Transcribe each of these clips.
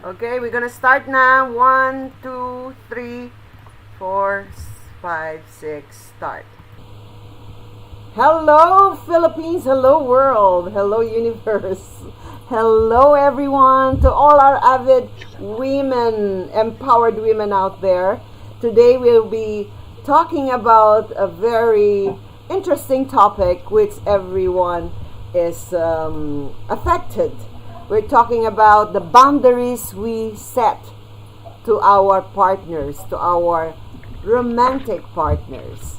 Okay, we're gonna start now. 1, 2, 3, 4, 5, 6, start. Hello, Philippines. Hello, world. Hello, universe. Hello, everyone. To all our avid women, empowered women out there. Today we'll be talking about a very interesting topic which everyone is affected. We're talking about the boundaries we set to our partners, to our romantic partners.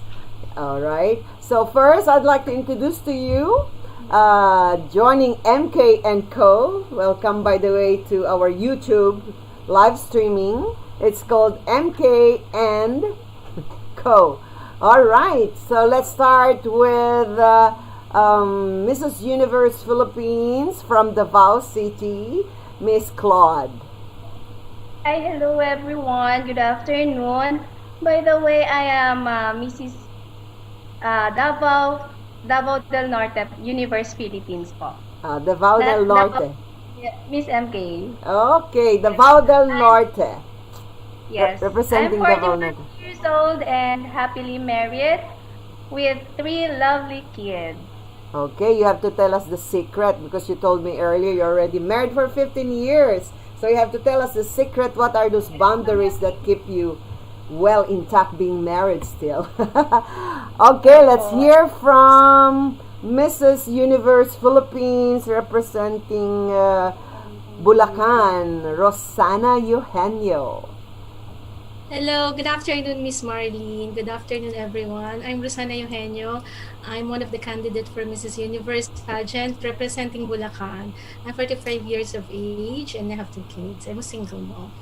All right. So first, I'd like to introduce to you joining MK and Co. Welcome, by the way, to our YouTube live streaming. It's called MK and Co. All right. So let's start with Mrs. Universe Philippines from Davao City, Miss Claude. Hi, hello everyone. Good afternoon. By the way, I am Mrs. Davao del Norte, Universe Philippines po. Davao del Davao, Norte. Miss MK. Okay, Davao del I'm, Norte. yes, I'm Representing Davao 41 Norte. years old and happily married with three lovely kids. Okay, you have to tell us the secret because you told me earlier you're already married for 15 years. So you have to tell us the secret. What are those boundaries that keep you well intact being married still? Okay, let's Po. hear from Mrs. Universe Philippines representing Bulacan, Rosana Eugenio. Hello, good afternoon, Miss Marlene. Good afternoon, everyone. I'm Rosana Eugenio. I'm one of the candidates for Mrs. Universe pageant representing Bulacan. I'm 45 years of age and I have two kids. I'm a single mom.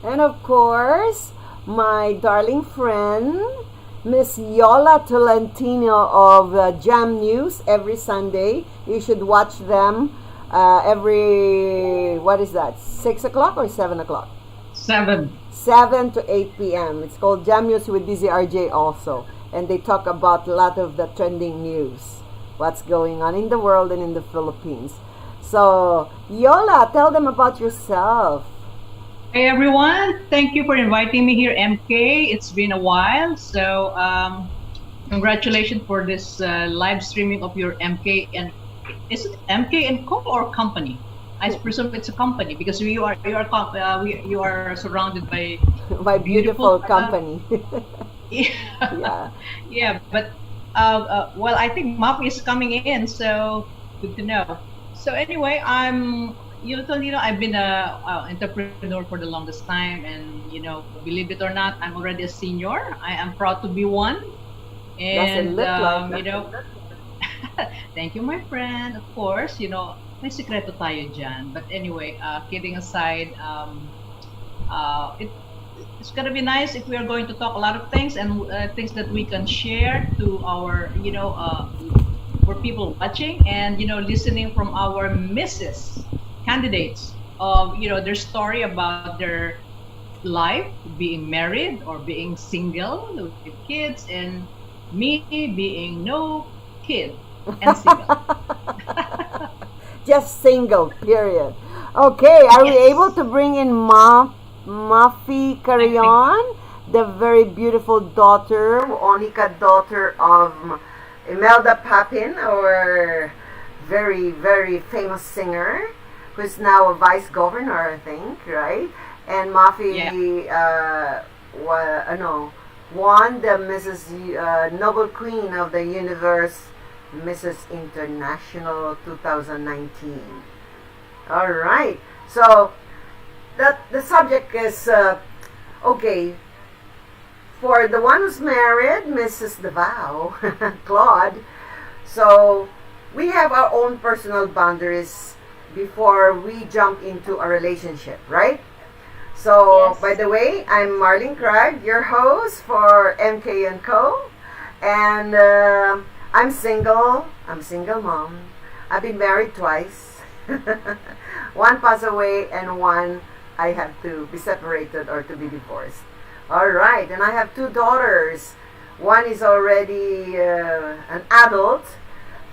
And of course, my darling friend, Miss Yola Tolentino of Jam News every Sunday. You should watch them what is that, 6 o'clock or 7 o'clock? 7. 7 to 8 p.m. It's called Jam News with DZRJ also. And they talk about a lot of the trending news, what's going on in the world and in the Philippines. So, Yola, tell them about yourself. Hey everyone, thank you for inviting me here, MK. It's been a while, so congratulations for this live streaming of your MK and is it MK and Co or company? I presume it's a company because you are surrounded by My beautiful beautiful company. yeah, Yeah. yeah. But well, I think Mapi is coming in, so good to know. So anyway, I've been a entrepreneur for the longest time, and believe it or not, I'm already a senior. I am proud to be one, Doesn't and look like it. thank you, my friend. Of course, may sikreto tayo dyan. But anyway, kidding aside, it's gonna be nice if we are going to talk a lot of things and things that we can share to our, for people watching and listening from our misses candidates of their story about their life being married or being single with kids and me being no kid and single. Just single, period. Okay, are we Yes, able to bring in Mafi I think Carrion, the very beautiful daughter, Onika daughter of Imelda Papin, our very, very famous singer, who's now a vice governor, I think, right? And yeah. Mafi, no, won the Mrs. Noble Queen of the Universe, Mrs. International 2019. All right. So that the subject is okay for the one who's married, Mrs. Davao, Claude. So we have our own personal boundaries before we jump into a relationship, right? So, by Yes. the way, I'm Marlene Craig, your host for MK and Co. And I'm single. I'm single mom. I've been married twice. One passed away and one I had to be separated or to be divorced. All right, and I have two daughters. One is already an adult,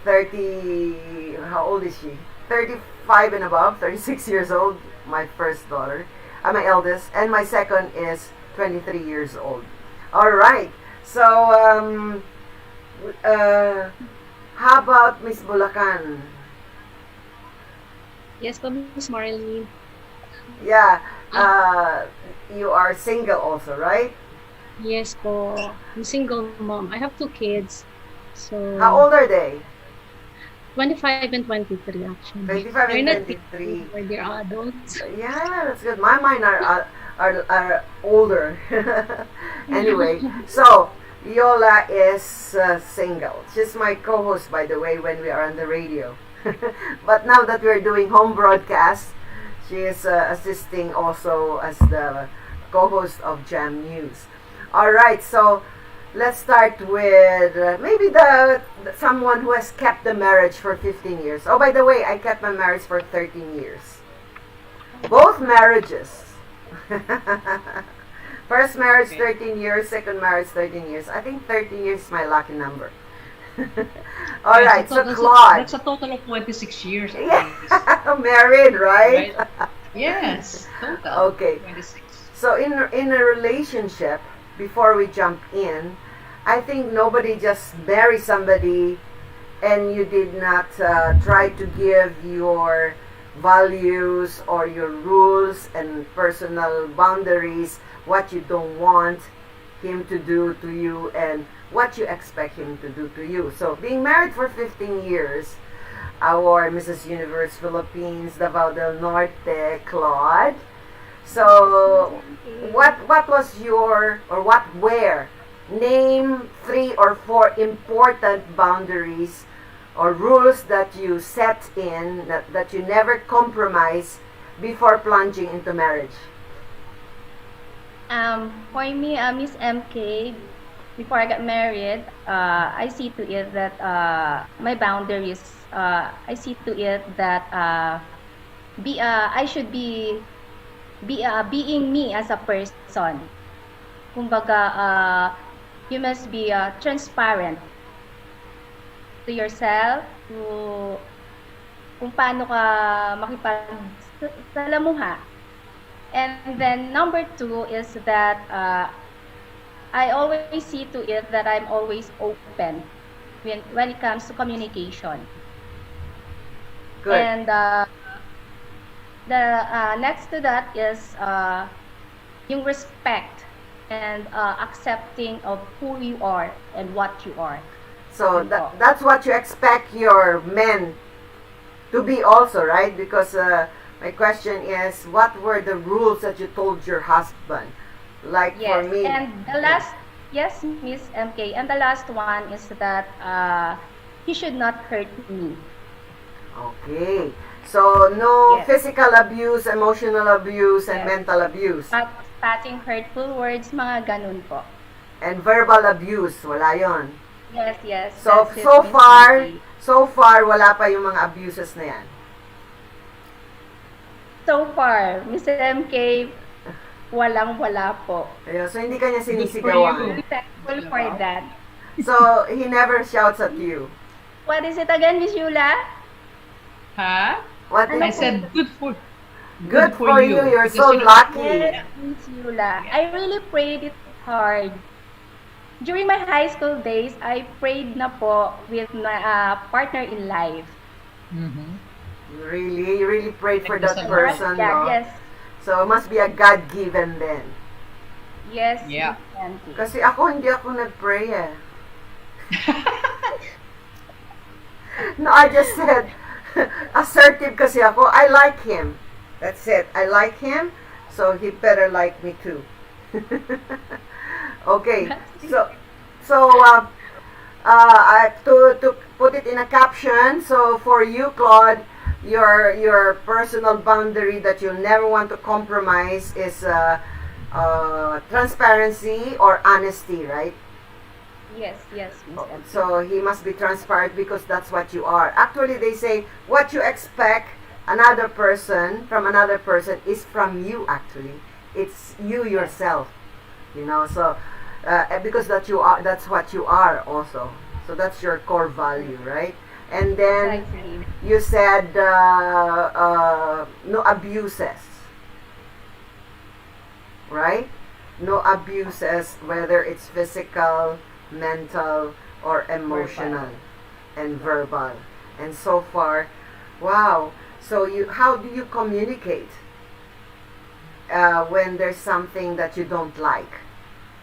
30, how old is she? 35 and above, 36 years old. my first daughter, my eldest, and my second is 23 years old. All right. So, how about Miss Bulacan? Yes po, Miss Marlene. Yeah, you are single also, right? Yes po. I'm single mom. I have two kids. So, How old are they? 25 and 23 actually. 25 They're and not 23. teenagers, they're adults. Yeah, that's good. Mine are older. Anyway, so Yola is single. She's my co-host, by the way, when we are on the radio. But now that we're doing home broadcast, she is assisting also as the co-host of Jam News. All right, so let's start with maybe someone who has kept the marriage for 15 years. Oh, by the way, I kept my marriage for 13 years. Both marriages. First marriage 13 years, second marriage 13 years. I think 13 years is my lucky number. All Yes, right, so so that's Claude. that's a total of 26 years at Yeah, least. married, right? Right? Yes, total. Okay. 26. So in a relationship, before we jump in, I think nobody just marry somebody and you did not try to give your values or your rules and personal boundaries, what you don't want him to do to you and what you expect him to do to you. So being married for 15 years, our Mrs. Universe Philippines, Davao del Norte, Claude. So what was your, or what were, name 3 or 4 important boundaries or rules that you set in that you never compromise before plunging into marriage? For me, Miss MK, before I got married, I see to it that my boundaries. I see to it that I should be being me as a person. Kumbaga, you must be transparent to yourself, to kung paano ka makipagsalamuha. And then number 2 is that I always see to it that I'm always open when it comes to communication. Good. And the next to that is yung respect and accepting of who you are and what you are. So that's what you expect your men to be also, right? Because my question is, what were the rules that you told your husband? Like for Yes, me, and the last, yes, Miss MK, and the last one is that he should not hurt me. okay. So no Yes. physical abuse, emotional abuse, and Yes. mental abuse. Patting hurtful words, mga ganun po. And verbal abuse, wala yon. Yes, yes. So that's it, so Miss far, MK. so far wala pa yung mga abuses na yan. So far, Miss MK, wala po. Ayun, so hindi kanya you. sinisigawan. I'm thankful for that. So he never shouts at you. What is it again, Miss Yula? Huh? What Ano I is said good for you? You're Because, so you know, lucky. Yes, Miss Yula. I really prayed it hard. During my high school days, I prayed na po with my partner in life. Mhm. You really prayed for that Nagdasal. person, Yeah, no? yes. So it must be a God-given then. Yes, Yeah. Miss MK. Kasi hindi ako nag-pray eh. No, I just said, assertive kasi ako. I like him. That's it. I like him, so he better like me too. Okay. To put it in a caption, so for you, Claude, your personal boundary that you'll never want to compromise is transparency or honesty, right? Yes, Miss MK. So he must be transparent because that's what you are. Actually, they say what you expect another person from another person is from you. Actually, it's you yourself. You know, so because that you are, that's what you are also. So that's your core value, right? And then Exactly. you said no abuses. right? No abuses, whether it's physical, mental, or emotional, and verbal. And so far, wow. So how do you communicate when there's something that you don't like?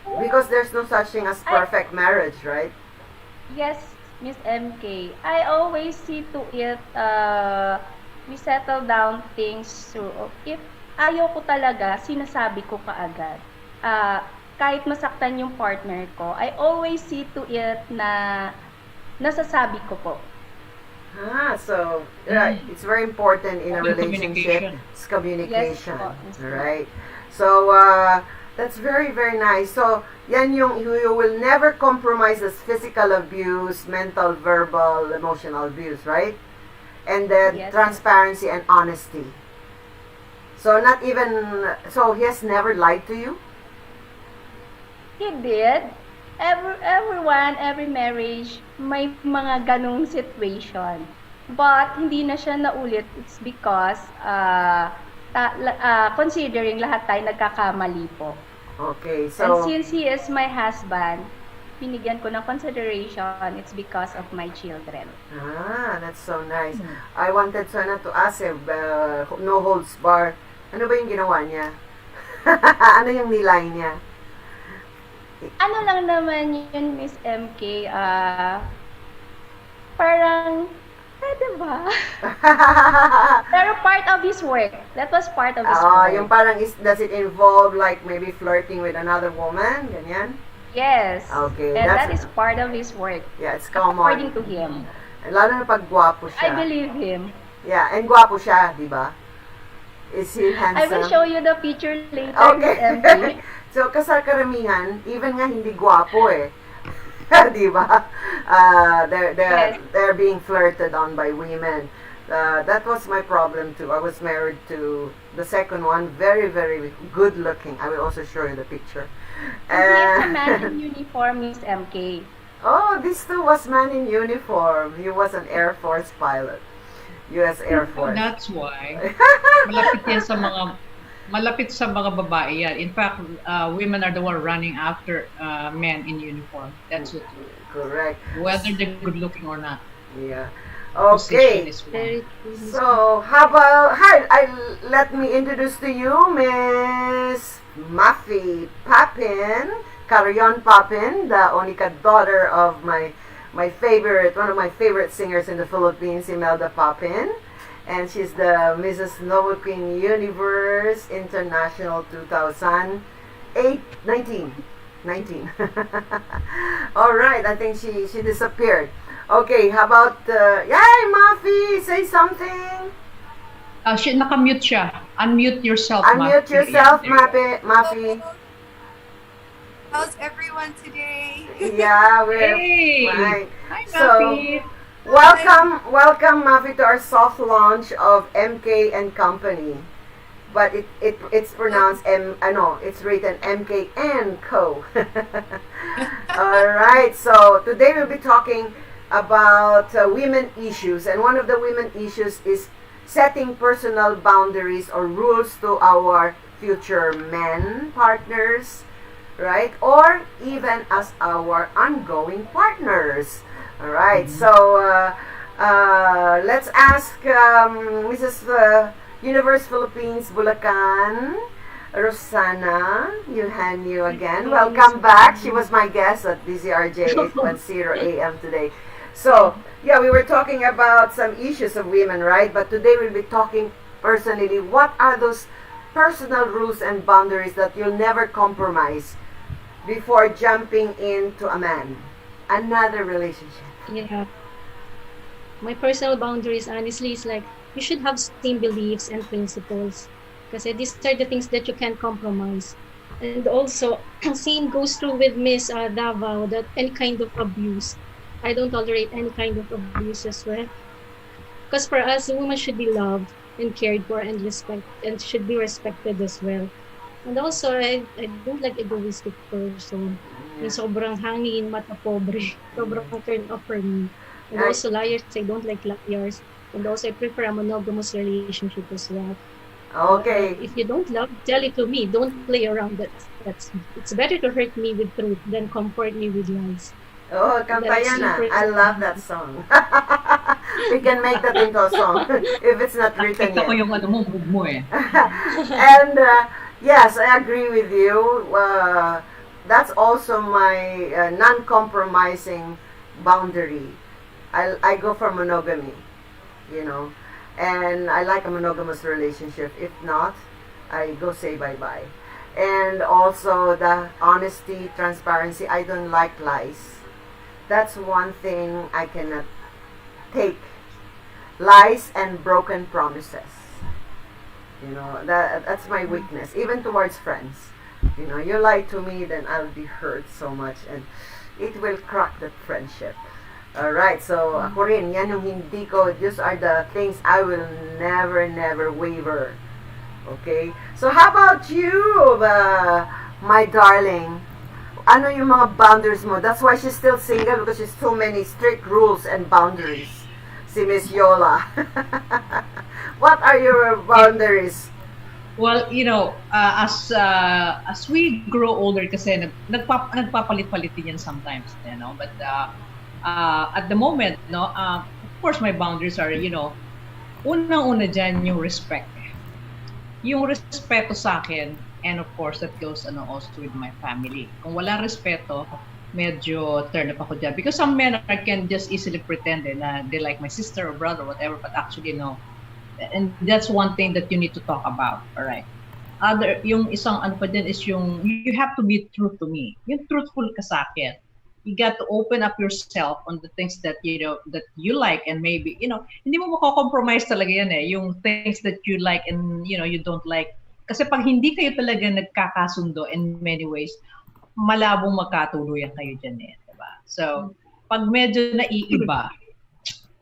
Because there's no such thing as perfect marriage, right? Yes, Miss MK. I always see to it, we settle down things through. If ayaw ko talaga, sinasabi ko kaagad. Kahit masaktan yung partner ko, I always see to it na nasasabi ko po. So right, it's very important in a Open relationship. communication. It's communication, Yes po. right? So that's very very nice. So yan yung you will never compromise as physical abuse, mental, verbal, emotional abuse, right? And then Yes. transparency and honesty. So not even so he has never lied to you. He did. Every marriage, may mga ganong situation. But, hindi na siya naulit. It's because, considering lahat tayo nagkakamali po. Okay, And so since he is my husband, binigyan ko ng consideration, it's because of my children. that's so nice. I wanted sana to ask if no holds bar. Ano ba yung ginawa niya? Ano yung nilay niya? Ano lang naman yun, Miss MK, parang, pwede ba? Pero part of his work. That was part of his work. Yung parang does it involve like maybe flirting with another woman? Ganyan? Yes. Okay, And that that's- is part of his work. Yeah, it's common. According to him. Lalo na pag gwapo I siya. believe him. Yeah, and gwapo siya, di ba? Is he I will handsome? show you the picture later, Miss MK. Okay. So, kasal karamihan, even nga hindi gwapo eh. Di ba? They're being flirted on by women. That was my problem too. I was married to the second one, very, very good looking. I will also show you the picture. And he is a man in uniform, Miss MK. Oh, this too was man in uniform. He was an Air Force pilot. U.S. Air Force. That's why malapit sa mga babae yan. In fact, women are the one running after men in uniform. That's it. Correct. Whether they're good looking or not. Yeah. Position Okay. is one. Very true. So, let me introduce to you Miss Muffy Papin, Carrion Papin, the only daughter of my favorite, one of my favorite singers in the Philippines, Imelda Papin. And she's the Mrs. Noble Queen Universe International 19. All right, I think she disappeared. Okay, how about yay, Muffy, say something. Nakamute siya. Unmute yourself, Unmute Muffy. yourself, Yeah, there you go. Muffy. How's everyone today? Yeah, we're Hey! right. Hi, So, Muffy. welcome, Muffy, to our soft launch of MK and Company. But it's pronounced it's written MK and Co. All right. So today we'll be talking about women issues, and one of the women issues is setting personal boundaries or rules to our future men partners, right? Or even as our ongoing partners. All right. So let's ask Mrs. Universe Philippines Bulacan, Rosana Eugenio again. Welcome back. She was my guest at DZRJ 810 AM today. So, yeah, we were talking about some issues of women, right? But today we'll be talking personally. What are those personal rules and boundaries that you'll never compromise before jumping into another relationship? Yeah. My personal boundaries, honestly, is like you should have same beliefs and principles. Because these are the things that you can't compromise. And also, same goes through with Miss Davao, that any kind of abuse. I don't tolerate any kind of abuse as well. Because for us, a woman should be loved and cared for and should be respected as well. And also, I don't like egoistic person. Yung sobrang hangin, mata pobre. Sobrang turn off for me. And also liars, I don't like liars. And also, I prefer a monogamous relationship as well. Okay. If you don't love, tell it to me. Don't play around. That's it's better to hurt me with truth than comfort me with lies. Oh, And kanta that's yan ah. super I love that song. We can make that into a song if it's not written Nakita ko yet. yung ano mo, move mo eh. And yes, I agree with you. That's also my non-compromising boundary. I go for monogamy, you know, and I like a monogamous relationship. If not, I go say bye-bye. And also the honesty, transparency. I don't like lies. That's one thing I cannot take. Lies and broken promises. You know, that's my weakness, even towards friends. You know, you lie to me, then I'll be hurt so much, and it will crack that friendship. Alright, so ako rin, yan yung hindi ko, these are the things I will never, never waver. Okay? So how about you, my darling? Ano yung mga boundaries mo? That's why she's still single, because she's so many strict rules and boundaries. Si Miss Yola. What are your boundaries? Well, as we grow older kasi nagpapalit-palit din yan sometimes, but at the moment, of course my boundaries are, unang-una dyan yung respect. Yung respeto sa akin, and of course that goes also with my family. Kung wala respeto, medyo turn up ako dyan. Because some men can just easily pretend na they like my sister or brother or whatever, but actually no. And that's one thing that you need to talk about, all right? Yung isang ano pa din is yung, you have to be true to me. Yung truthful ka sa akin. You got to open up yourself on the things that, that you like, and maybe, hindi mo mako-compromise talaga yan eh, yung things that you like and, you don't like. Kasi pag hindi kayo talaga nagkakasundo in many ways, malabong magkatuluyan kayo dyan eh, diba? So, pag medyo naiiba,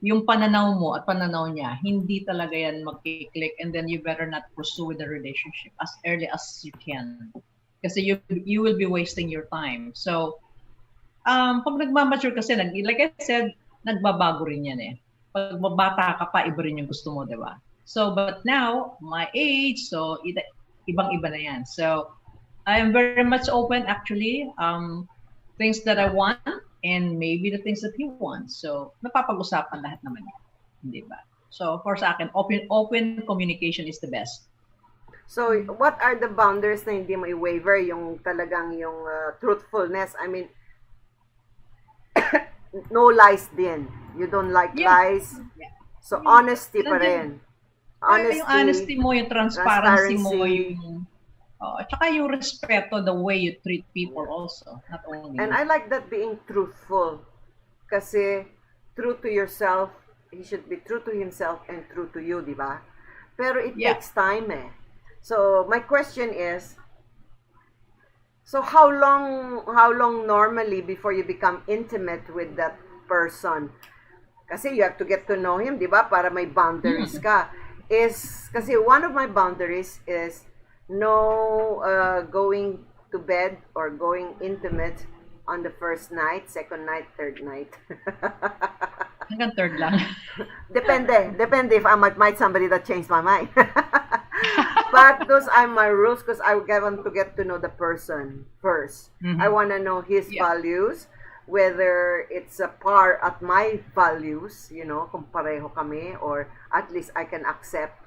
yung pananaw mo at pananaw niya, hindi talaga yan mag-click, and then you better not pursue the relationship as early as you can. Kasi you will be wasting your time. So, pag nagmamature kasi, like I said, nagbabago rin yan eh. Pag mabata ka pa, iba rin yung gusto mo, diba? So, but now, my age, so ibang-iba na yan. So, I am very much open actually. Things that I want, and maybe the things that he wants. So, napapag-usapan lahat naman yan. Di ba? So, for sa akin, open communication is the best. So, what are the boundaries na hindi mo i-waiver? Yung talagang yung truthfulness. I mean, no lies din. You don't like lies. Yeah. So, honesty pa rin. Yung honesty mo, yung transparency mo, yung at saka yung respeto, the way you treat people also, not only. And I like that being truthful. Kasi true to yourself, he should be true to himself and true to you, di ba? Pero it takes time eh. So my question is, so how long normally before you become intimate with that person? Kasi you have to get to know him, di ba? Para may boundaries ka. Kasi one of my boundaries is no going to bed or going intimate on the first night, second night, third night. Hanggang third lang. Depende if I might somebody that changed my mind. But those are my rules because I want to get to know the person first. Mm-hmm. I want to know his values, whether it's a par at my values, kung pareho kami, or at least I can accept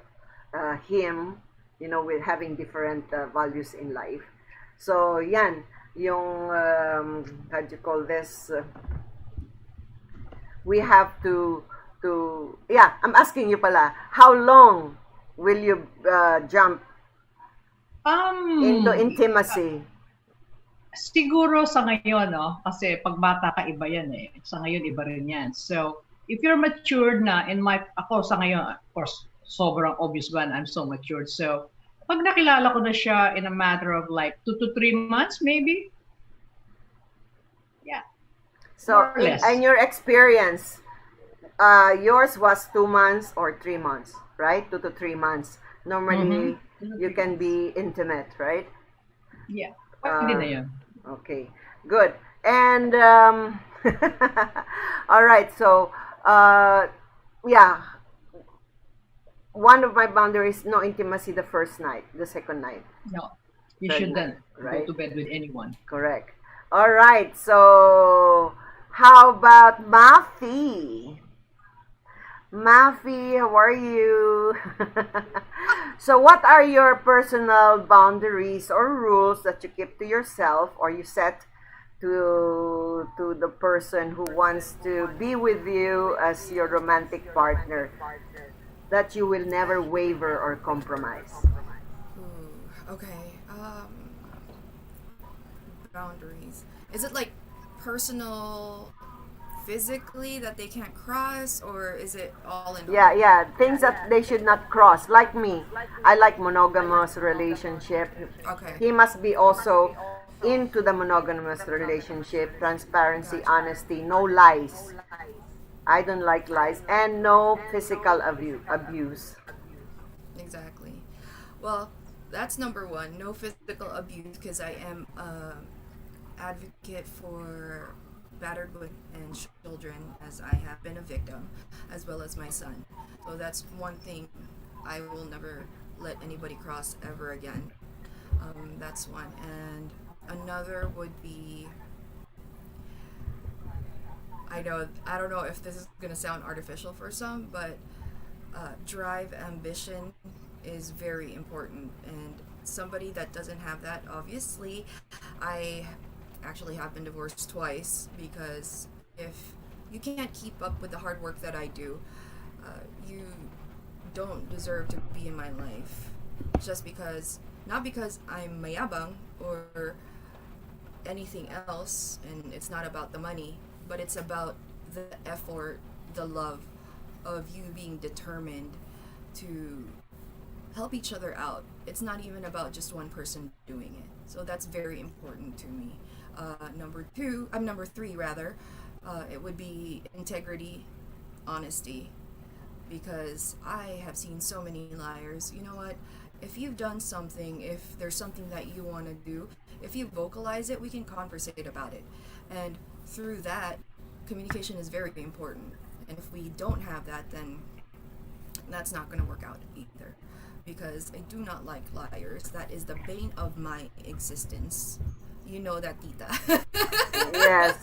him, with having different values in life. So, yan, yung, how do you call this? We have to, I'm asking you pala, how long will you jump into intimacy? Siguro sa ngayon, kasi pag bata ka, iba yan eh. Sa ngayon, iba rin yan. So, if you're matured na, ako sa ngayon, of course, sobrang obvious ba na I'm so matured. So, pag nakilala ko na siya in a matter of like 2 to 3 months, maybe. Yeah. So, in your experience, yours was 2 months or 3 months, right? 2 to 3 months. Normally, you can be intimate, right? Yeah. Pwede na yun. Okay. Good. And, all right. So, yeah. one of my boundaries, no intimacy the first night, the second night. No, you Third shouldn't night, right? go to bed with anyone. Correct. All right. So, how about Mafi? Mafi, how are you? So, what are your personal boundaries or rules that you keep to yourself or you set to the person who wants to be with you as your romantic partner that you will never waver or compromise? Ooh, okay. Boundaries. Is it like personal, physically that they can't cross, or is it all in all? Yeah, things that they should not cross. Like me, I like monogamous relationship. Okay. He must be also into the monogamous relationship, transparency, honesty, no lies. I don't like lies, and no physical abuse. Exactly. Well, that's number one. No physical abuse, because I am advocate for battered women and children, as I have been a victim, as well as my son. So that's one thing I will never let anybody cross ever again. That's one. And another would be, I don't know if this is gonna sound artificial for some, but drive, ambition is very important. And somebody that doesn't have that, obviously, I actually have been divorced twice, because if you can't keep up with the hard work that I do, you don't deserve to be in my life. Just because, not because I'm mayabang or anything else, and it's not about the money, but it's about the effort, the love of you being determined to help each other out. It's not even about just one person doing it. So that's very important to me. Number three rather, it would be integrity, honesty, because I have seen so many liars. You know what? If you've done something, if there's something that you want to do, if you vocalize it, we can conversate about it. And through that, communication is very important. And if we don't have that, then that's not going to work out either. Because I do not like liars. That is the bane of my existence. You know that, Tita. Yes.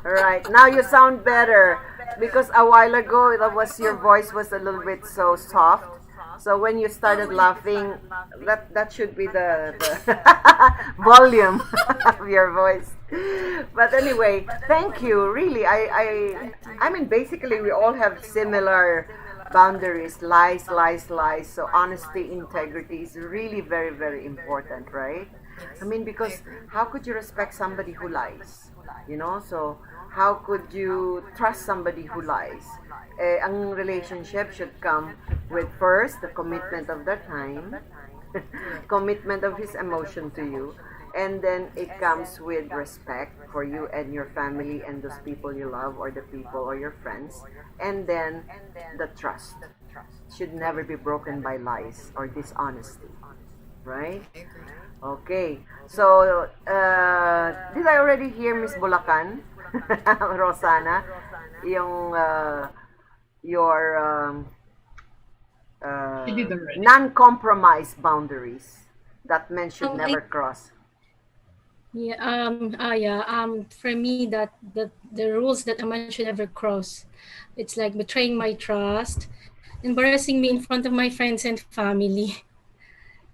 Right. Now you sound better, because a while ago your voice was a little bit so soft. So when you started laughing, that should be the volume of your voice. But anyway, thank you. Really, I mean, basically we all have similar boundaries. Lies. So honesty, integrity is really very, very important, right? I mean, because how could you respect somebody who lies? You know, so how could you trust somebody who lies? Ang relationship should come with first the commitment of their time, commitment of his emotion to you, and then it comes with respect for you and your family and those people you love, or the people or your friends, and then the trust should never be broken by lies or dishonesty, right? I agree. Okay, so did I already hear Miss Bulacan, Rosana, yung your She did already. non-compromise boundaries that men should Oh, never cross? For me, that the rules that a man should never cross, it's like betraying my trust, embarrassing me in front of my friends and family,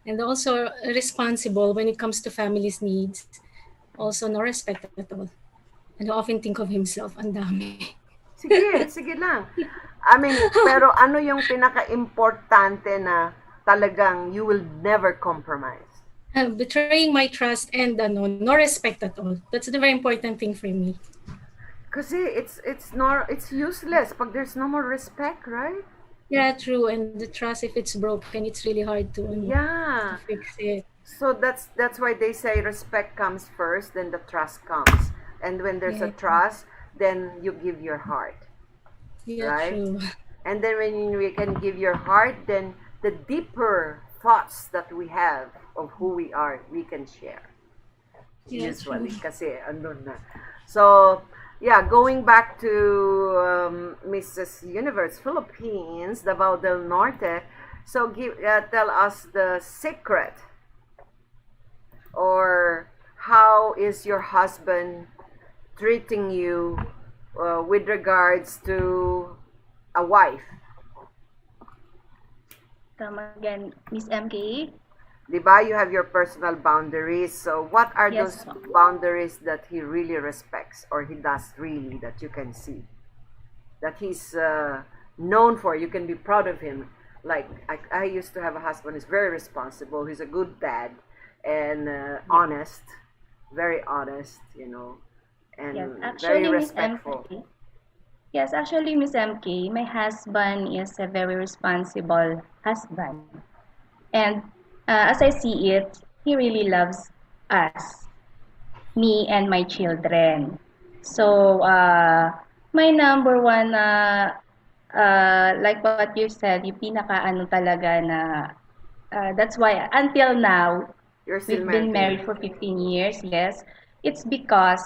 and also responsible when it comes to family's needs. Also, no respect at all. And often think of himself, ang dami. Sige lang. I mean, pero ano yung pinaka-importante na talagang you will never compromise? Betraying my trust and no respect at all. That's the very important thing for me. Kasi it's useless pag there's no more respect, right? Yeah, true. And the trust, if it's broken, it's really hard to Yeah. fix it. So that's why they say respect comes first, then the trust comes. And when there's a Yeah. trust, then you give your heart. Yeah, Right? true. And then when we can give your heart, then the deeper thoughts that we have of who we are, we can share. Yeah, Usually, true. kasi andun na. So, yeah, going back to Mrs. Universe Philippines, Davao del Norte, So tell us the secret, or how is your husband treating you with regards to a wife? Come again, Miss MK. Diba, you have your personal boundaries. So what are Yes, those boundaries that he really respects, or he does really, that you can see? That he's known for, you can be proud of him. Like, I used to have a husband who's very responsible, he's a good dad, and honest, very honest, you know, and Yes, very actually, Miss respectful. MK. Yes, actually, Miss MK, my husband is a very responsible husband. And as I see it, he really loves us, me and my children. So, my number one, like what you said, yung pinaka-ano talaga na, that's why until now, You're still we've been married. married for 15 years, yes. It's because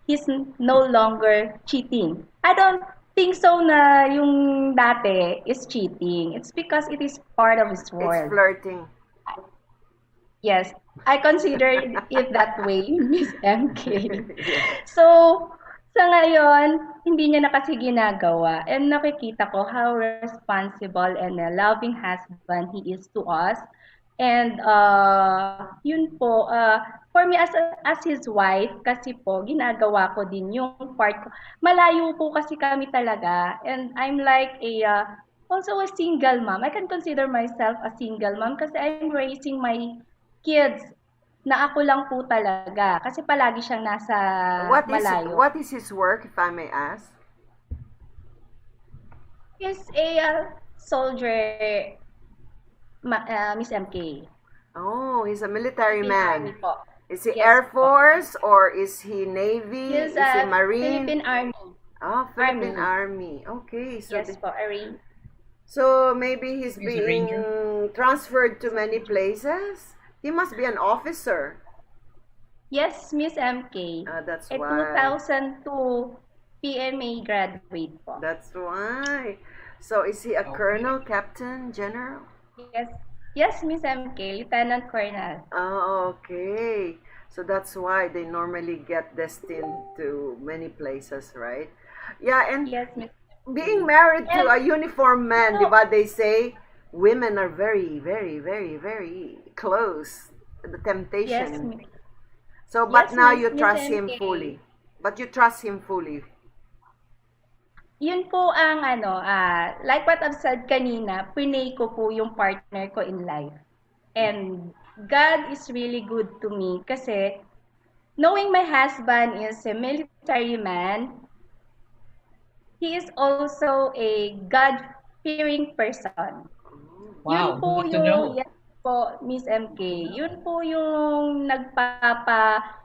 he's no longer cheating. I don't think so na yung dati is cheating. It's because it is part of his It's world. flirting. Yes, I consider it that way, Miss MK. Yes. So, sa ngayon, hindi niya na kasi ginagawa. And nakikita ko how responsible and a loving husband he is to us. And yun po, for me as his wife, kasi po, ginagawa ko din yung part ko. Malayo po kasi kami talaga. And I'm like also a single mom. I can consider myself a single mom kasi I'm raising my kids na ako lang po talaga. Kasi palagi siyang nasa malayo. What is his work, if I may ask? He's a soldier, Miss MK. Oh, he's a military Philippine Army man. po. Is he Yes Air po. Force, or is he Navy? He's Is he a Marine? Philippine Army. Oh, Philippine Army. Okay, so Yes po, Ari. so maybe he's He's a being ranger. transferred to many places. He must be an officer. Yes, Miss MK. That's A why. 2002 PMA graduate po. That's why. So is he a Okay. colonel, captain, general? Yes. Yes, Miss MK, Lieutenant Colonel. Oh, okay. So that's why they normally get destined to many places, right? Yeah, and Yes, Miss. being married to a uniformed man, No. diba, they say women are very, very, very, very close. The Yes, temptation. Miss. So, but Yes, now Miss you trust him MK. fully. But you trust him fully. Yun po ang like what I've said kanina, pinay ko po yung partner ko in life. And God is really good to me kasi knowing my husband is a military man, he is also a God-fearing person. Wow, Yun po good to know. yes po, Miss MK. Yun po yung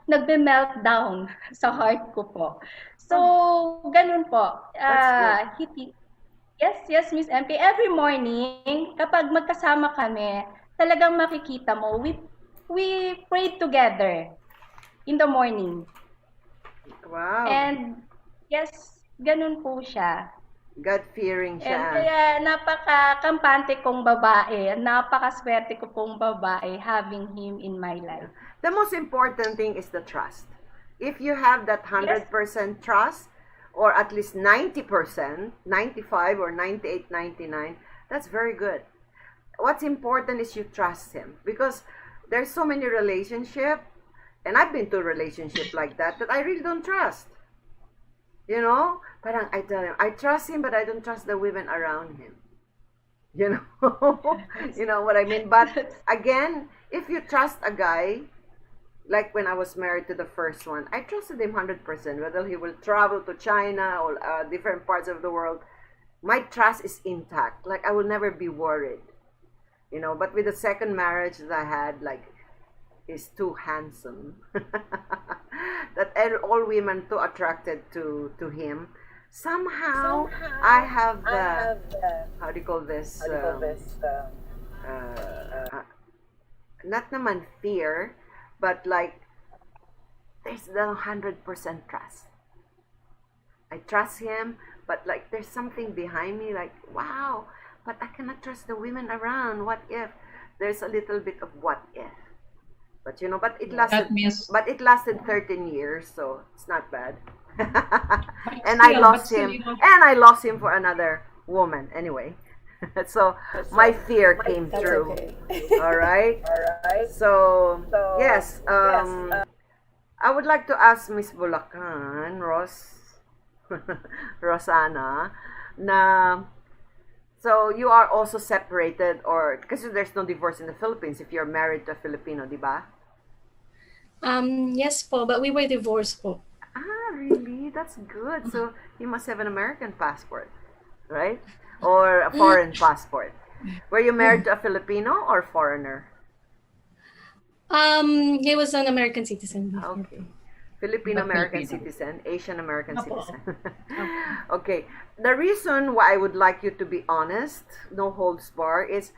nagbe-meltdown sa heart ko po. So, ganun po. That's Yes, Miss MK. Every morning, kapag magkasama kami, talagang makikita mo, we pray together in the morning. Wow. And yes, ganun po siya. God-fearing And siya. kaya napaka-kampante kong babae, napaka-swerte ko pong babae having him in my life. The most important thing is the trust. If you have that 100% trust, or at least 90%, 95 or 98, 99, that's very good. What's important is you trust him, because there's so many relationship, and I've been to a relationship like that I really don't trust. You know, parang I tell him I trust him, but I don't trust the women around him. You know, you know what I mean. But again, if you trust a guy, like when I was married to the first one, I trusted him 100%. Whether he will travel to China or different parts of the world, my trust is intact. Like I will never be worried. You know, but with the second marriage that I had, like, he's too handsome. That all women too attracted to him. Somehow I have the, how do you call this? Not naman fear, but like there's the 100% trust. I trust him, but like there's something behind me, like, wow, but I cannot trust the women around. What if? There's a little bit of what if. But you know, That means but it lasted 13 years, so it's not bad. And but still, you know, and I lost him for another woman anyway. So my fear came That's through. okay. All right. So yes, I would like to ask Miss Bulacan, Rosana, na so you are also separated, or because there's no divorce in the Philippines if you're married to a Filipino, di ba? Yes po, but we were divorced po. Ah, really? That's good. So you must have an American passport, right? Or a foreign passport. Were you married to a Filipino or foreigner? He was an American citizen before. Okay. Filipino American Filipino. citizen, Asian American Opo. citizen. Okay. The reason why I would like you to be honest, no holds bar, is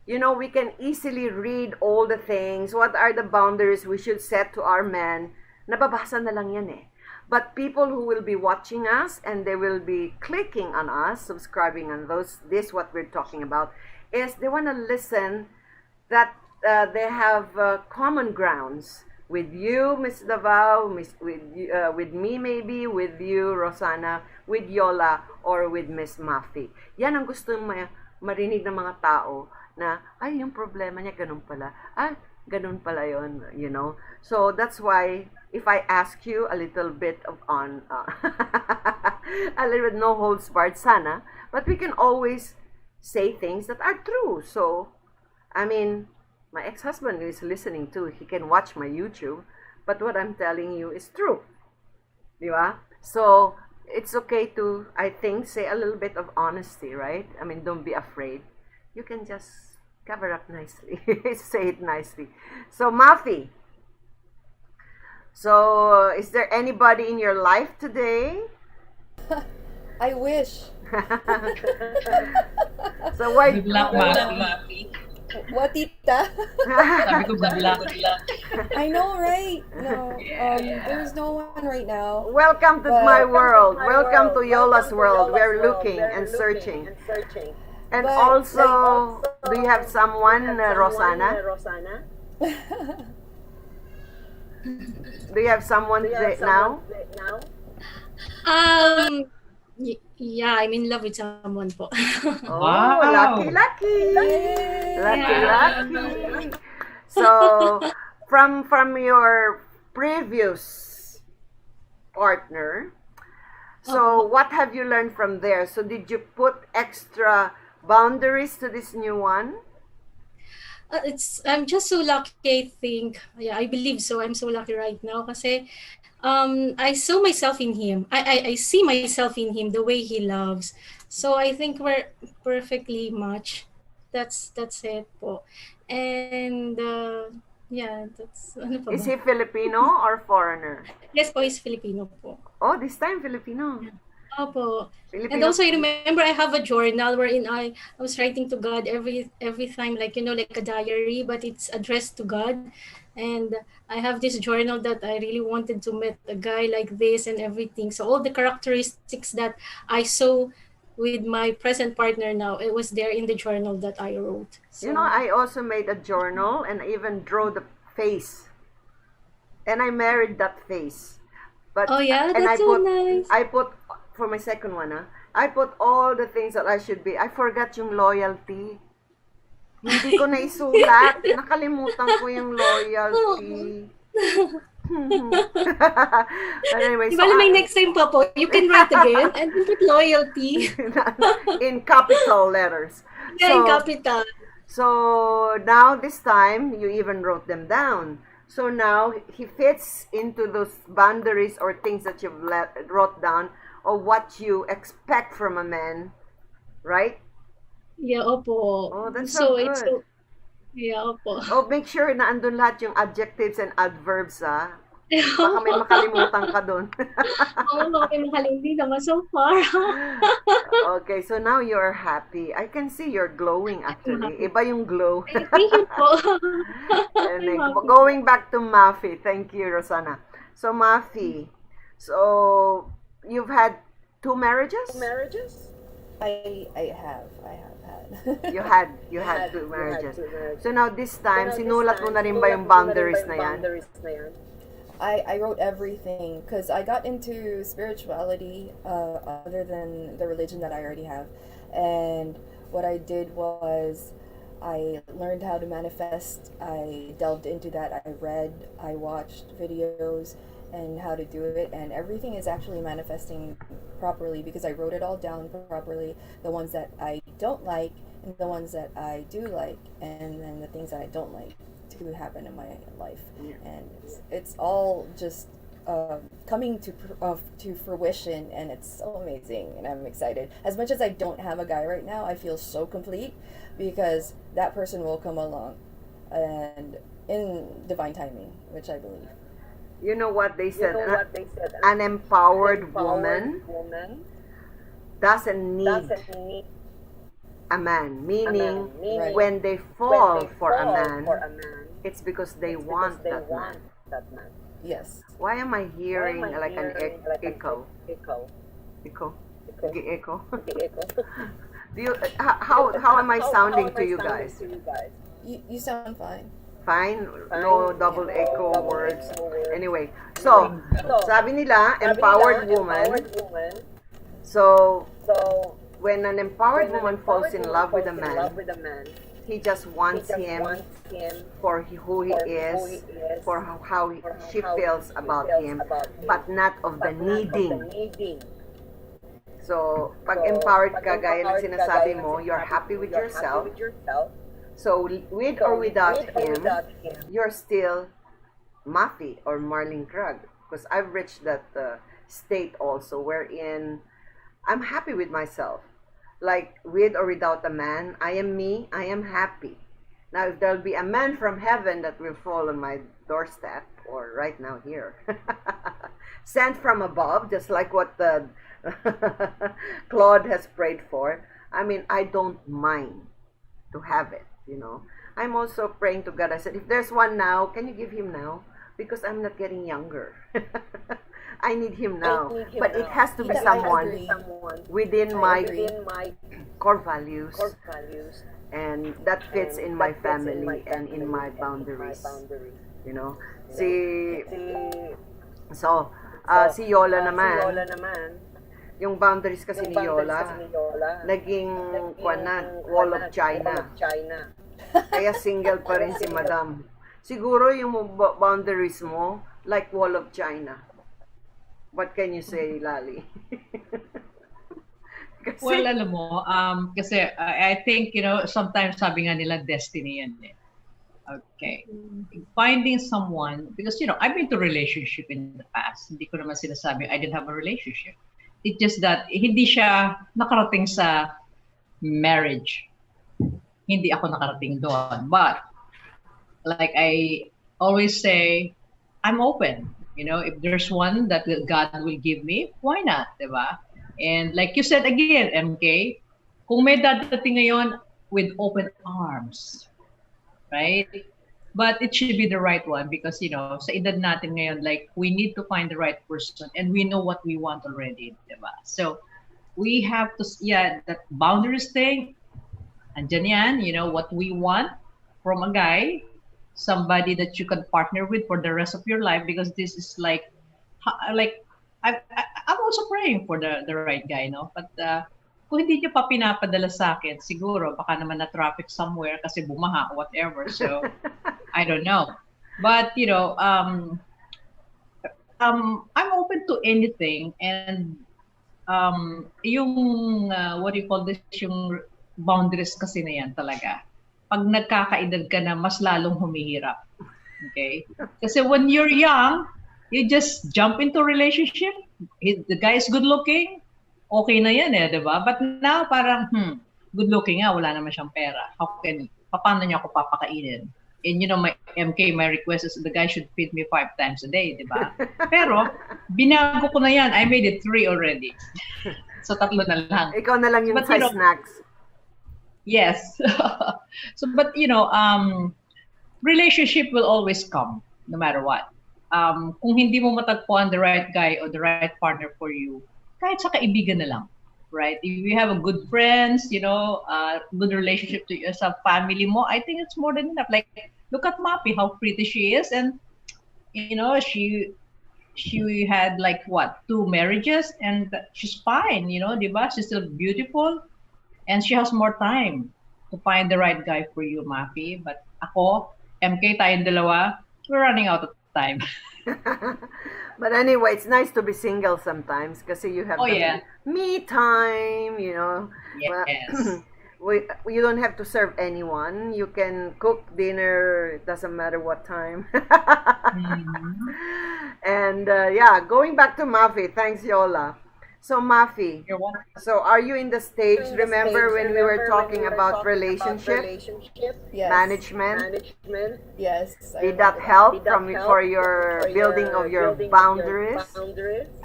you know, we can easily read all the things. What are the boundaries we should set to our men? Nababasa na lang yan eh. But people who will be watching us and they will be clicking on us, subscribing on this what we're talking about, is they want to listen that they have common grounds with you, Miss Davao, with me maybe, with you, Rosana, with Yola, or with Miss Mafi. Yan ang gusto marinig ng mga tao na, ay, yung problema niya, ganun pala. Ah, ganun pala yun, you know. So, that's why, if I ask you a little bit of a little bit no holds barred sana, but we can always say things that are true. So, I mean, my ex-husband is listening too. He can watch my YouTube, but what I'm telling you is true. Di ba? So, it's okay to, I think, say a little bit of honesty, right? I mean, don't be afraid. You can just cover up nicely. Say it nicely. So, Mafi. So, is there anybody in your life today? I wish. So, why? good luck, Mafi. What, tita? Sabi ko, good luck. I know, right? No, there's no one right now. Welcome to But- my world. Welcome to Welcome Yola's to world. Yola's We're world. looking We're and searching. And But, also, do you have someone, Rosana? Do you have someone now? Yeah, I'm in love with someone po. Oh, Wow. lucky. Yay! Lucky. So, from your previous partner, so what have you learned from there? So, did you put extra boundaries to this new one? I'm just so lucky, I think. Yeah, I believe so. I'm so lucky right now kasi I saw myself in him. I see myself in him, the way he loves. So I think we're perfectly matched. That's it po. And yeah, that's ano pa Is ba? he Filipino or foreigner? Yes po, he's Filipino po. Oh, this time Filipino. Opo. And Filipino. also, I remember I have a journal wherein I was writing to God every time, like, you know, like a diary, but it's addressed to God. And I have this journal that I really wanted to meet a guy like this and everything. So all the characteristics that I saw with my present partner now, it was there in the journal that I wrote. So, You know, I also made a journal and I even drew the face. And I married that face. But oh yeah, and that's so nice. I put for my second one, I put all the things that I should be. I forgot yung loyalty. Hindi ko na isulat. Nakalimutan ko yung loyalty. But anyway, Di ba may next time pa po, you can write again and put loyalty. in capital letters. Yeah, in capital. So now this time you even wrote them down. So now he fits into those boundaries or things that you've wrote down or what you expect from a man, right? Yeah, opo. Oh, that's so it's good. so, yeah, opo. Oh, make sure na andun lahat yung adjectives and adverbs, ah. Baka may makalimutan ka dun. Oo, okay, makalindi naman so far. Okay, so now you're happy. I can see you're glowing actually. Iba yung glow. Thank you po. And then, I'm happy. going back to Mafi, thank you, Rosana. So Mafi, so you've had two marriages? I have had. You had two marriages. So now this time, sinulat mo na rin ba yung boundaries na yan? I wrote everything because I got into spirituality other than the religion that I already have. And what I did was I learned how to manifest. I delved into that. I read, I watched videos and how to do it, and everything is actually manifesting properly because I wrote it all down properly. The ones that I don't like and the ones that I do like, and then the things that I don't like to happen in my life. And it's all just coming to fruition, and it's so amazing, and I'm excited. As much as I don't have a guy right now, I feel so complete because that person will come along and in divine timing, which I believe. You know what they said? An empowered woman doesn't need a man. Meaning, Right. when they fall for a man, it's because they want that man. Yes. Why am I hearing like an echo? Echo? Echo? Do you, how am I sounding to you guys? You sound fine. Fine? No double echo words. Anyway, so, sabi nila, empowered woman. So, when an empowered woman falls in love with a man, he just wants him for who he is, for how she feels about him, but not of the needing. So, pag empowered ka, gaya ng sinasabi mo, you're happy with yourself. So, with or without him, you're still Mafi or Marlene Krug. Because I've reached that state also, wherein I'm happy with myself. Like, with or without a man, I am me, I am happy. Now, if there'll be a man from heaven that will fall on my doorstep, or right now here, sent from above, just like what the Claude has prayed for, I mean, I don't mind to have it, you know. I'm also praying to God. I said, if there's one now, can you give him now? Because I'm not getting younger. I need him now. But it has to be I someone agree. within I my agree. core values, and that fits in my family and in my boundaries, you know. Si Yola naman, yung boundaries kasi ni Yola, naging wall of China. Kaya single pa rin si Madam. Siguro yung boundaries mo, like wall of China. What can you say, Lali? Kasi, Well, alam mo, kasi I think, sometimes sabi nga nila destiny yan eh. Okay. Finding someone, because, I've been to relationship in the past. Hindi ko naman sinasabi, I didn't have a relationship. It's just that, hindi siya nakarating sa marriage. Hindi ako nakarating doon. But, like I always say, I'm open. If there's one that God will give me, why not, diba? And like you said again, MK, kung may dadating ngayon with open arms, right? But it should be the right one because, sa edad natin ngayon, like, we need to find the right person and we know what we want already, diba? So, we have to, that boundaries thing, andyan yan, what we want from a guy, somebody that you can partner with for the rest of your life, because this is like I'm also praying for the right guy, no? But kung hindi niyo pa pinapadala sa akin, siguro baka naman na traffic somewhere kasi bumaha, whatever. So I don't know. But I'm open to anything, and yung what do you call this, yung boundaries kasi na yan talaga. Pag nagkakaedad ka na, mas lalong humihirap. Okay? Kasi when you're young, you just jump into a relationship. The guy is good looking, okay na yan eh, diba? But now, parang, good looking nga, wala naman siyang pera. Paano niya ako papakainin? And my MK, my request is the guy should feed me 5 times a day, diba? Pero, binago ko na yan. I made it 3 already. So, 3 na lang. ikaw na lang yung sa snacks. Yes. So, but relationship will always come, no matter what. Kung hindi mo matagpuan the right guy or the right partner for you, kahit sa kaibigan na lang, right? If you have a good friends, good relationship to yourself, family mo, I think it's more than enough. Like, look at Mappy, how pretty she is, and she had like what, two marriages, and she's fine, diba? She's still beautiful, and she has more time to find the right guy for you, Mafi. But ako, MK, tayong dalawa, we're running out of time. But anyway, it's nice to be single sometimes because you have Oh the yeah, me time, Well, yes. you don't have to serve anyone. You can cook dinner. It doesn't matter what time. Mhm. And yeah, going back to Mafi. Thanks, Yola. So Mafi, You're welcome. so are you in the stage? Remember when we were talking about relationship Yes. management? Yes. I Did that remember help for your building of your boundaries?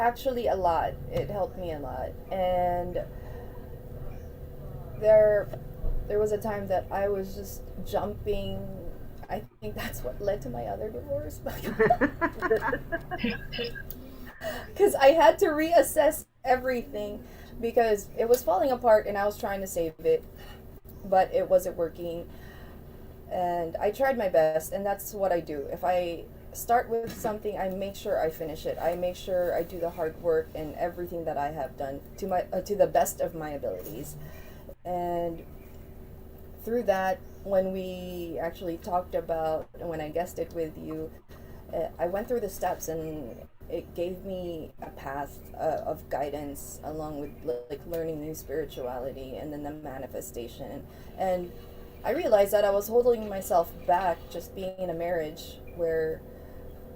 Actually, a lot. It helped me a lot. And there was a time that I was just jumping. I think that's what led to my other divorce. Because I had to reassess everything because it was falling apart and I was trying to save it, but it wasn't working. And I tried my best, and that's what I do. If I start with something, I make sure I finish it. I make sure I do the hard work and everything that I have done to the best of my abilities. And through that, when we actually talked about, when I guested with you, I went through the steps, and it gave me a path of guidance along with like learning new spirituality and then the manifestation. And I realized that I was holding myself back just being in a marriage where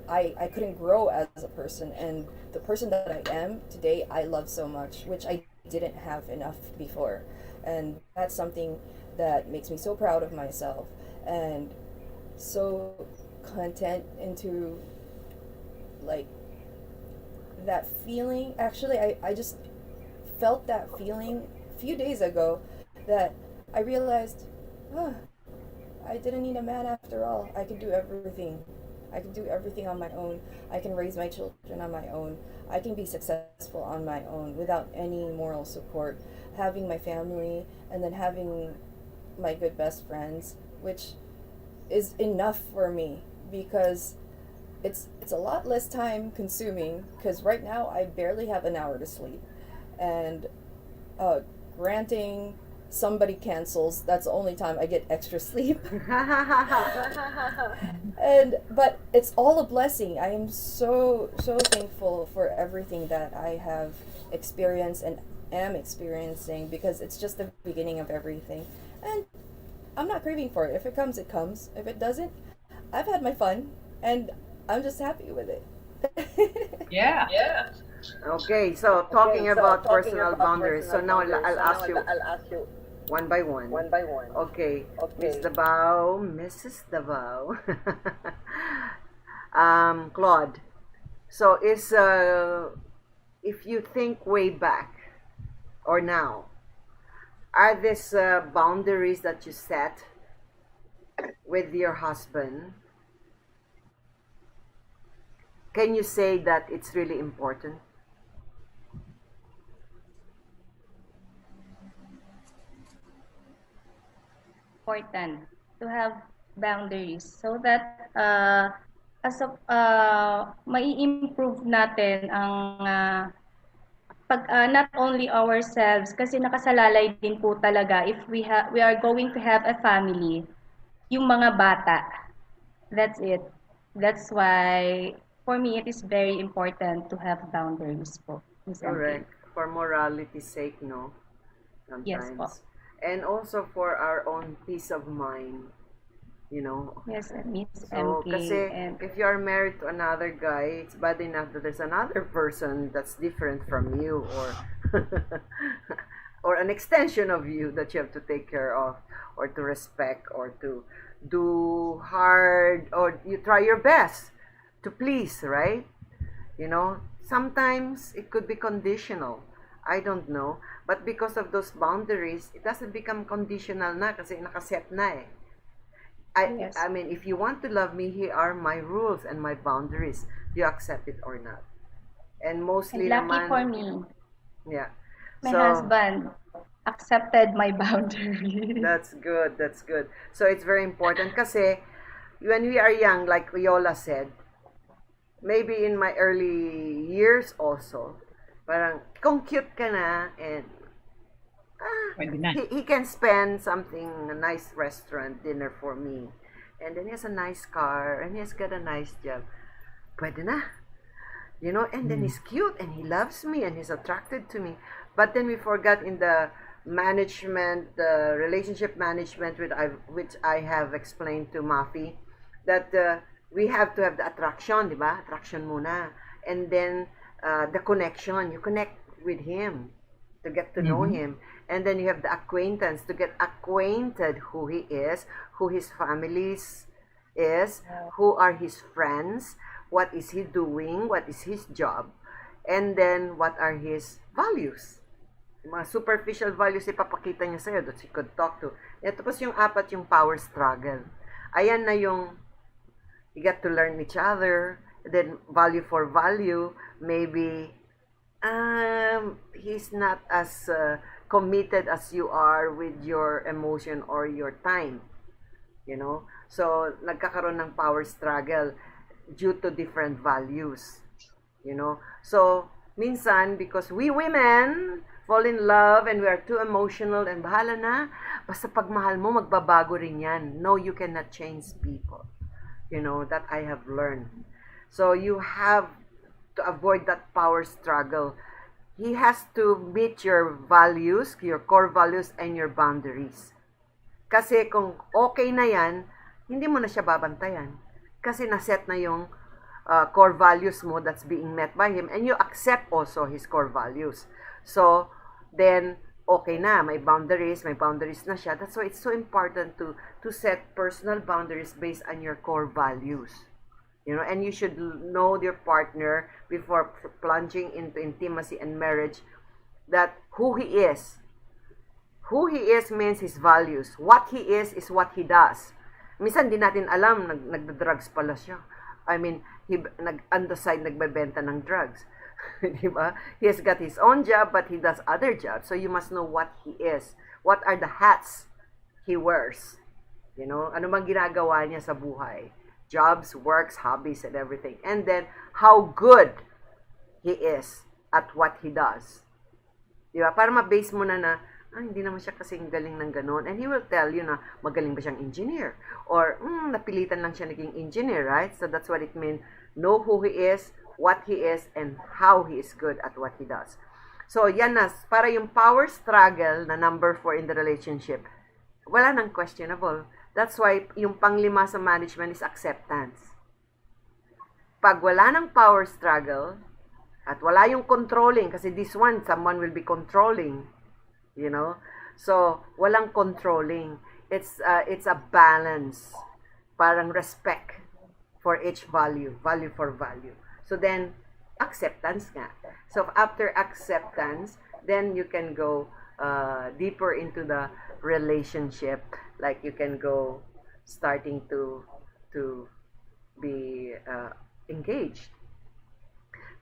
I couldn't grow as a person, and the person that I am today I love so much, which I didn't have enough before. And that's something that makes me so proud of myself and so content into like that feeling. Actually, I just felt that feeling a few days ago that I realized, oh, I didn't need a man after all. I could do everything. I can do everything on my own. I can raise my children on my own. I can be successful on my own without any moral support. Having my family and then having my good best friends, which is enough for me because it's a lot less time consuming because right now I barely have an hour to sleep. And granting somebody cancels, that's the only time I get extra sleep. But it's all a blessing. I am so thankful for everything that I have experienced and am experiencing because it's just the beginning of everything. And I'm not craving for it. If it comes, it comes. If it doesn't, I've had my fun and I'm just happy with it. Yeah. Okay, so talking about personal boundaries. So now I'll ask you one by one. Okay, Miss Davao, Mrs. Davao. Claude. So if you think way back or now, are these boundaries that you set with your husband? Can you say that it's really important? Important to have boundaries so that as of mai-improve natin ang not only ourselves kasi nakasalalay din po talaga if we are going to have a family, yung mga bata. That's it. That's why for me it is very important to have boundaries po. Miss MK. Correct. For morality's sake, no? Yes po. Sometimes. And also for our own peace of mind, Yes, Miss So, MK. kasi And if you are married to another guy, it's bad enough that there's another person that's different from you or or an extension of you that you have to take care of or to respect or to do hard or you try your best to please, right? Sometimes it could be conditional. I don't know. But because of those boundaries, it doesn't become conditional na kasi nakaset na eh. Yes. I mean, if you want to love me, here are my rules and my boundaries. Do you accept it or not? And mostly lucky naman, for me. yeah. My So husband accepted my boundaries. that's good. That's good. So it's very important kasi when we are young, like Yola said, maybe in my early years also, parang kung cute ka na and Pwede na. he can spend something, a nice restaurant dinner for me. And then he has a nice car and he's got a nice job. Pwede na. You know, and then he's cute and he loves me and he's attracted to me. But then we forgot in the management, the relationship management which I have explained to Mafi, that we have to have the attraction, di ba? Attraction muna. And then the connection, you connect with him to get to know him. And then you have the acquaintance to get acquainted who he is, who his families is, who are his friends, what is he doing, what is his job, and then what are his values. Yung mga superficial values ipapakita niya sa'yo that he could talk to. Ito tapos yung apat, yung power struggle. Ayan na yung you get to learn each other, then value for value, maybe he's not as committed as you are with your emotion or your time, you know. So nagkakaroon ng power struggle due to different values, you know. So minsan because we women fall in love and we are too emotional and bahala na, basta pagmahal mo magbabago rin yan. No, you cannot change people, you know, that I have learned. So you have to avoid that power struggle. He has to meet your values, your core values, and your boundaries. Kasi kung okay na yan, hindi mo na siya babantayan. Kasi naset na yung core values mo that's being met by him, and you accept also his core values. So, then, okay na, may boundaries na siya. That's why it's so important to set personal boundaries based on your core values. You know, and you should know your partner before plunging into intimacy and marriage that who he is. Who he is means his values. What he is what he does. Minsan di natin alam, nagda-drugs pala siya. I mean, on the side, nagbebenta ng drugs. Di ba? He has got his own job, but he does other jobs. So you must know what he is. What are the hats he wears? You know, ano bang ginagawa niya sa buhay? Jobs, works, hobbies, and everything. And then, how good he is at what he does. Di ba? Para ma-base mo na hindi naman siya kasing galing ng ganon. And he will tell you na magaling ba siyang engineer? Or, napilitan lang siya naging engineer, right? So that's what it means. Know who he is, what he is, and how he is good at what he does. So, yan na. Para yung power struggle na number 4 in the relationship, wala nang questionable. That's why yung panglima sa management is acceptance. Pag wala ng power struggle, at wala yung controlling, kasi this one, someone will be controlling, you know? So, walang controlling. It's a balance. Parang respect for each value for value. So then, acceptance nga. So after acceptance, then you can go deeper into the relationship. Like you can go starting to be engaged.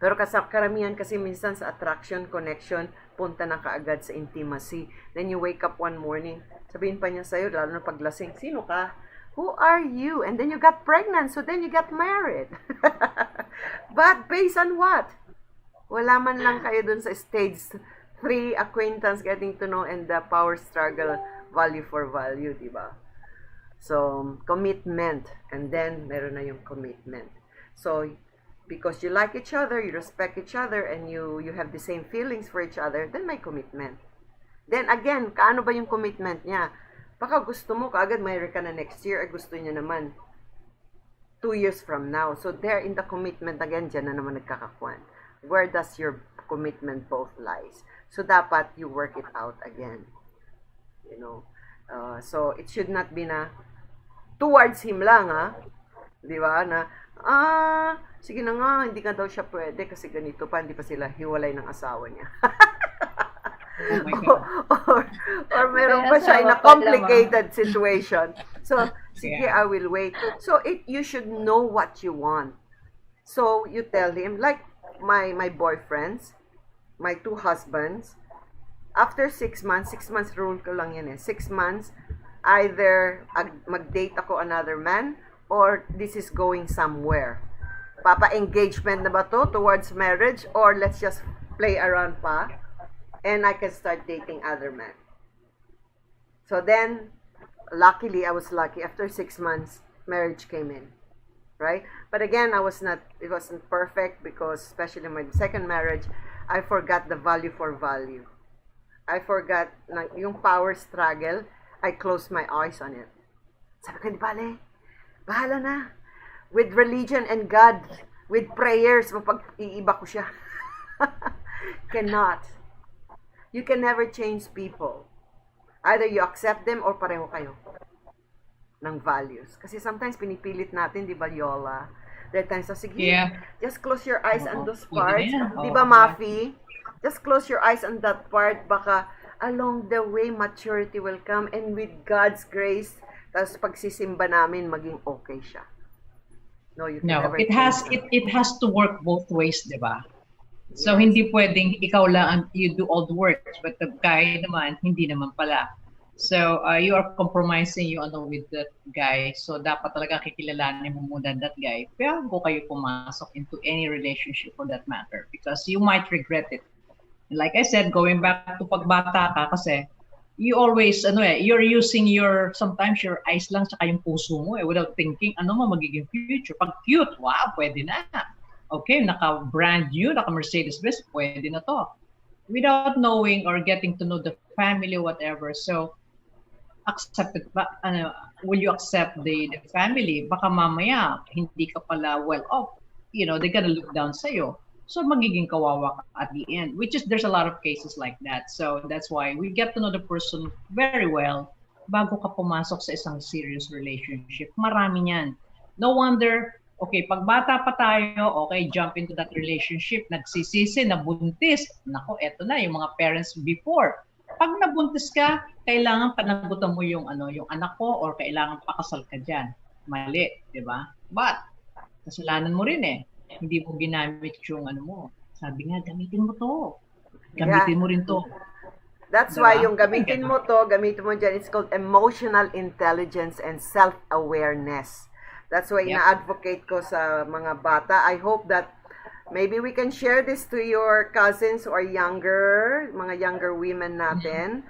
Pero karamihan kasi minsan sa attraction, connection, punta na kaagad sa intimacy. Then you wake up one morning, sabihin pa niya sa'yo, lalo na paglasing, sino ka? Who are you? And then you got pregnant, so then you got married. But based on what? Wala man lang kayo dun sa stage 3, acquaintance, getting to know, and the power struggle, value for value, diba? So, commitment. And then, meron na yung commitment. So, because you like each other, you respect each other, and you have the same feelings for each other, then may commitment. Then again, kaano ba yung commitment niya? Baka gusto mo kaagad mayroon ka na next year, gusto niya naman 2 years from now. So there in the commitment again, dyan na naman nagkakakuan. Where does your commitment both lies? So dapat you work it out again. You know, so it should not be na towards him lang, ha? Di ba? Na, sige na nga, hindi ka daw siya pwede kasi ganito pa, hindi pa sila hiwalay ng asawa niya. Oh my God. or meron pa siya in a complicated situation. So, sige, Yeah. I will wait. So, you should know what you want. So, you tell him, like my boyfriends, my 2 husbands, After 6 months rule ko lang yan eh. 6 months, either mag-date ako another man or this is going somewhere. Papa-engagement na ba to towards marriage or let's just play around pa and I can start dating other men. So then, luckily, I was lucky. After 6 months, marriage came in. Right? But again, it wasn't perfect because especially in my second marriage, I forgot the value for value. I forgot na yung power struggle, I closed my eyes on it. Sabi ko, di bale, bahala na. With religion and God, with prayers, mapag-iiba ko siya. Cannot. You can never change people. Either you accept them or pareho kayo ng values. Kasi sometimes pinipilit natin, di ba, Yola? There are times, sige, just close your eyes on those parts. Di ba, Mafi? Just close your eyes on that part. Baka along the way, maturity will come. And with God's grace, tapos pagsisimba namin, maging okay siya. No, you can never it has to work both ways, di ba? So, Yes. hindi pwedeng ikaw lang you do all the work, but the guy naman, hindi naman pala. So, you are compromising with that guy. So, dapat talaga kikilalanin mo muna that guy bago kayo pumasok into any relationship for that matter. Because you might regret it. Like I said, going back to pagbata ka kasi, you always, you're using sometimes your eyes lang tsaka yung puso mo without thinking, magiging future. Pag cute, wow, pwede na. Okay, naka-brand new, naka-Mercedes-Benz, pwede na to. Without knowing or getting to know the family, whatever. So, will you accept the family? Baka mamaya, hindi ka pala well off. They're gonna look down sa'yo. So, magiging kawawa ka at the end. Which is, there's a lot of cases like that. So, that's why we get to know the person very well bago ka pumasok sa isang serious relationship. Marami niyan. No wonder, okay, pag bata pa tayo, okay, jump into that relationship, nagsisisi, nabuntis. Nako, eto na, yung mga parents before. Pag nabuntis ka, kailangan panagutan mo yung anak ko or kailangan pakasal ka dyan. Mali, di ba? But, kasalanan mo rin eh. Hindi mo ginamit yung mo. Sabi nga, gamitin mo to. Gamitin mo rin to. That's Diba? why yung gamitin mo dyan, it's called emotional intelligence and self-awareness. That's why ina-advocate ko sa mga bata. I hope that maybe we can share this to your cousins or mga younger women natin,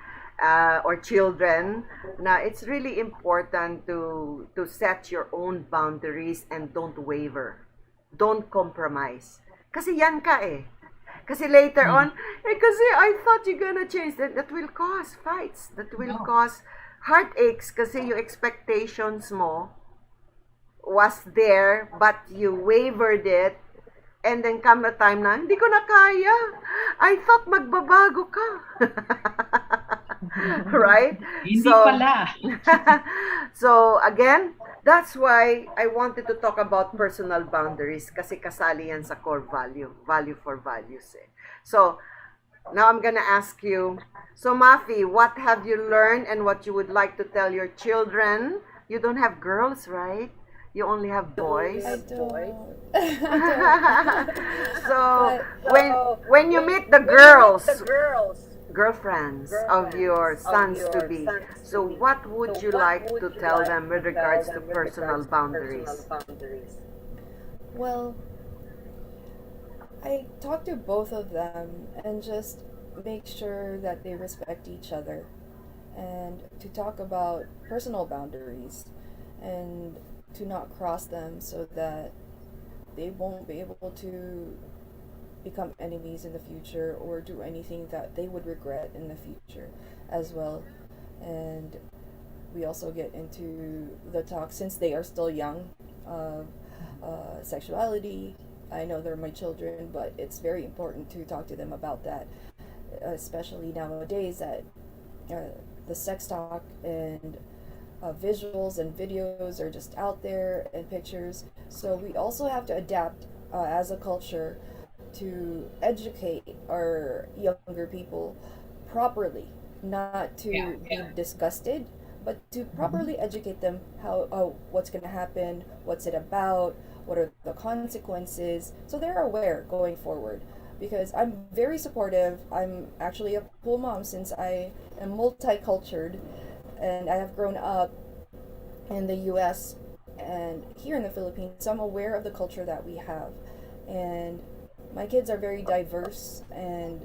or children, na it's really important to set your own boundaries and don't waver. Don't compromise. Kasi yan ka eh. Kasi later on, kasi I thought you're gonna change. That will cause fights. That will cause heartaches kasi yung expectations mo was there, but you wavered it. And then come a time na, hindi ko na kaya. I thought magbabago ka. Right? Hindi pala. So, again, that's why I wanted to talk about personal boundaries kasi kasali yan sa core value for values eh. So, now I'm gonna ask you, so Mafi, what have you learned and what you would like to tell your children? You don't have girls, right? You only have boys. I don't. So, when you meet the girlfriends of your sons to be, so what would you like to tell them with regards to personal boundaries? Well, I talk to both of them and just make sure that they respect each other and to talk about personal boundaries and to not cross them so that they won't be able to become enemies in the future or do anything that they would regret in the future as well. And we also get into the talk, since they are still young, of sexuality. I know they're my children, but it's very important to talk to them about that, especially nowadays that the sex talk and visuals and videos are just out there and pictures. So we also have to adapt as a culture to educate our younger people properly, not to be disgusted, but to properly educate them how what's going to happen, what's it about, what are the consequences, so they're aware going forward. because I'm very supportive. I'm actually a pool mom since I am multicultural, and I have grown up in the US and here in the Philippines. So I'm aware of the culture that we have. And my kids are very diverse, and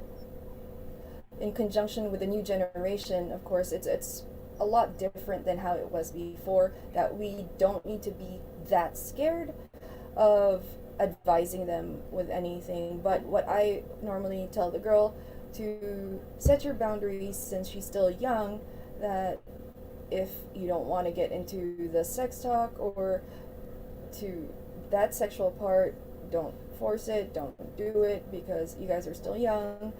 in conjunction with the new generation, of course, it's a lot different than how it was before, that we don't need to be that scared of advising them with anything. But what I normally tell the girl, to set your boundaries since she's still young, that if you don't want to get into the sex talk or to that sexual part, don't force it, don't do it, because you guys are still young.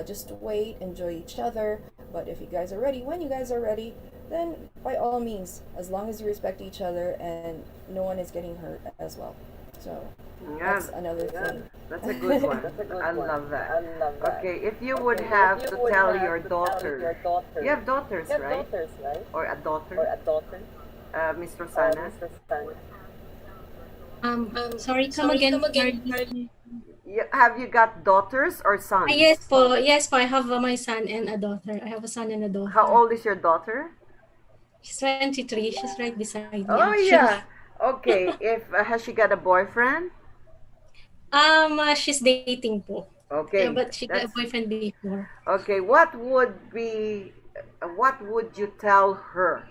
Just wait, enjoy each other. But if you guys are ready, when you guys are ready, then by all means, as long as you respect each other and no one is getting hurt as well. So Yeah, that's another thing. that's a good one. I love that. Okay, if you would have to tell your daughter, you have daughters, right? Or a daughter, Miss Rosana. Sorry, come again. Marlene. Have you got daughters or sons? Yes po, I have my son and a daughter. I have a son and a daughter. How old is your daughter? She's 23. She's right beside me, Oh actually. yeah. Okay. If has she got a boyfriend? She's dating po. Okay. Yeah, but she got a That's boyfriend before. okay. What would you tell her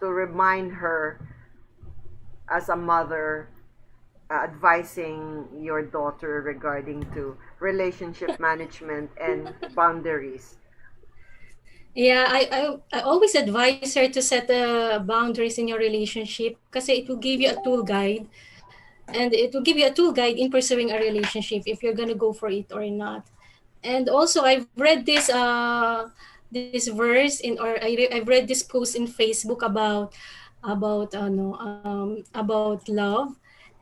to remind her as a mother, advising your daughter regarding to relationship management and boundaries? Yeah, I always advise her to set boundaries in your relationship because it will give you a tool guide, and it will give you a tool guide in pursuing a relationship if you're gonna go for it or not. And also, I've read this verse I've read this post in Facebook about love,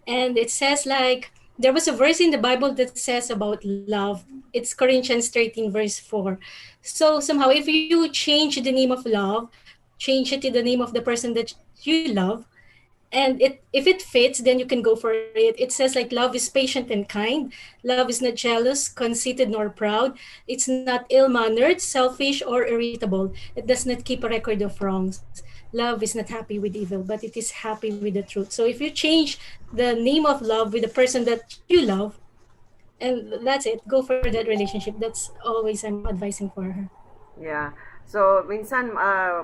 and it says like there was a verse in the Bible that says about love. It's Corinthians 13 verse 4. So somehow, if you change the name of love, change it to the name of the person that you love, and if it fits, then you can go for it. It says like love is patient and kind. Love is not jealous, conceited, nor proud. It's not ill-mannered, selfish, or irritable. It does not keep a record of wrongs. Love is not happy with evil, but it is happy with the truth. So if you change the name of love with the person that you love, and that's it, go for that relationship. That's always I'm advising for her. Yeah. So minsan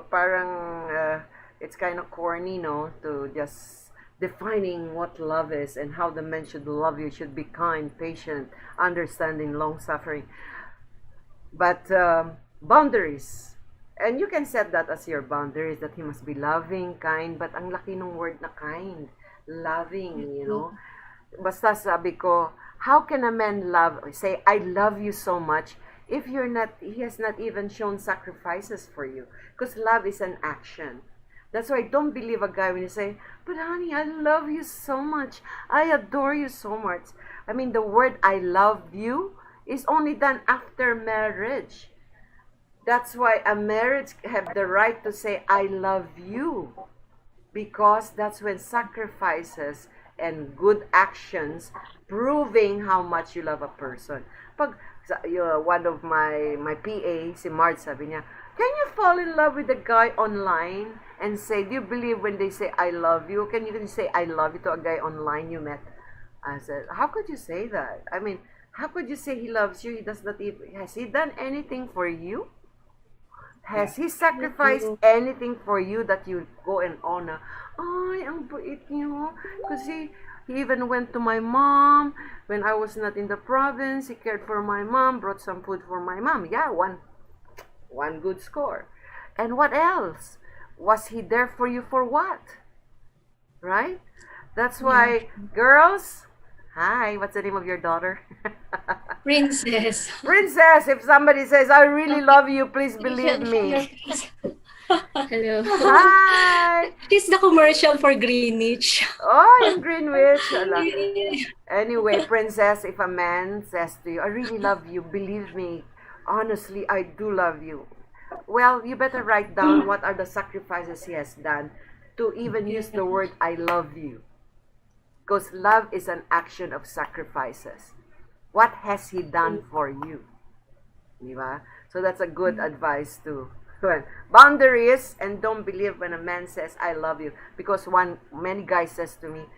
parang it's kind of corny, no, to just defining what love is and how the man should love you should be kind, patient, understanding, long suffering. But boundaries. And you can set that as your boundaries, that he must be loving, kind, but ang laki ng word na kind, loving, you know. Basta sabi ko, how can a man say, I love you so much, if he has not even shown sacrifices for you? Because love is an action. That's why I don't believe a guy when you say, but honey, I love you so much. I adore you so much. I mean, the word I love you is only done after marriage. That's why a marriage have the right to say, I love you. Because that's when sacrifices and good actions proving how much you love a person. Pag one of my PA, si Mart, sabi niya, can you fall in love with a guy online and say, do you believe when they say I love you? Can you say I love you to a guy online you met? I said, how could you say that? I mean, how could you say he loves you? He does not even, has he done anything for you? Has he sacrificed anything for you that you go and honor? Ay, ang bait niyo. Kasi he even went to my mom when I was not in the province. He cared for my mom, brought some food for my mom. Yeah, one good score. And what else? Was he there for you for what? Right? That's why, girls, hi, what's the name of your daughter? Princess. Princess, if somebody says, I really love you, please believe me. Hello. Hi! She's the commercial for Greenwich. Oh, in Greenwich. Ala. Anyway, Princess, if a man says to you, I really love you, believe me, honestly, I do love you. Well, you better write down what are the sacrifices he has done to even use the word I love you. Because love is an action of sacrifices. What has he done for you? Di ba? So that's a good advice too. Boundaries, and don't believe when a man says I love you, because many guys says to me,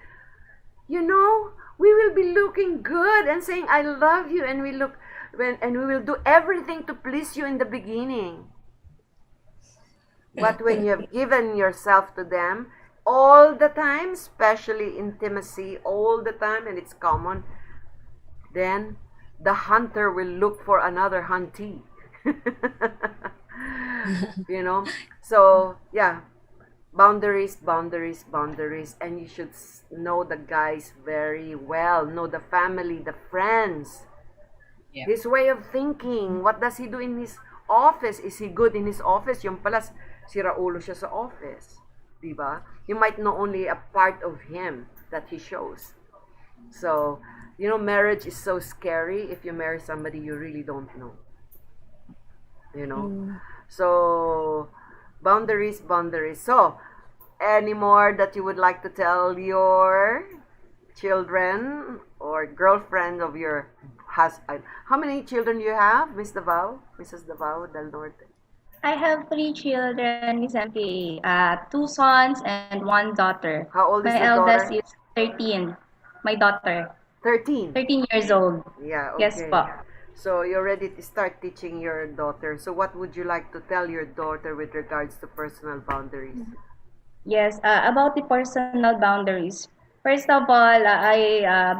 you know, we will be looking good and saying I love you, and we will do everything to please you in the beginning. But when you have given yourself to them all the time, especially intimacy all the time, and it's common, then the hunter will look for another huntee. You know? So, yeah. Boundaries, boundaries, boundaries. And you should know the guys very well. Know the family, the friends. Yeah. His way of thinking. What does he do in his office? Is he good in his office? Yung pala, siraulo siya sa office. Diba? You might know only a part of him that he shows. So, you know, marriage is so scary if you marry somebody you really don't know. You know? So, boundaries, boundaries. So, any more that you would like to tell your children or girlfriend of your husband? How many children do you have, Miss Davao? Mrs. Davao del Norte? I have 3 children, Miss MK. 2 sons and 1 daughter. How old is My the eldest daughter? is 13. My daughter, 13. 13 years old. Yeah, okay. Yes po. So you're ready to start teaching your daughter. So what would you like to tell your daughter with regards to personal boundaries? Yes, about the personal boundaries. First of all,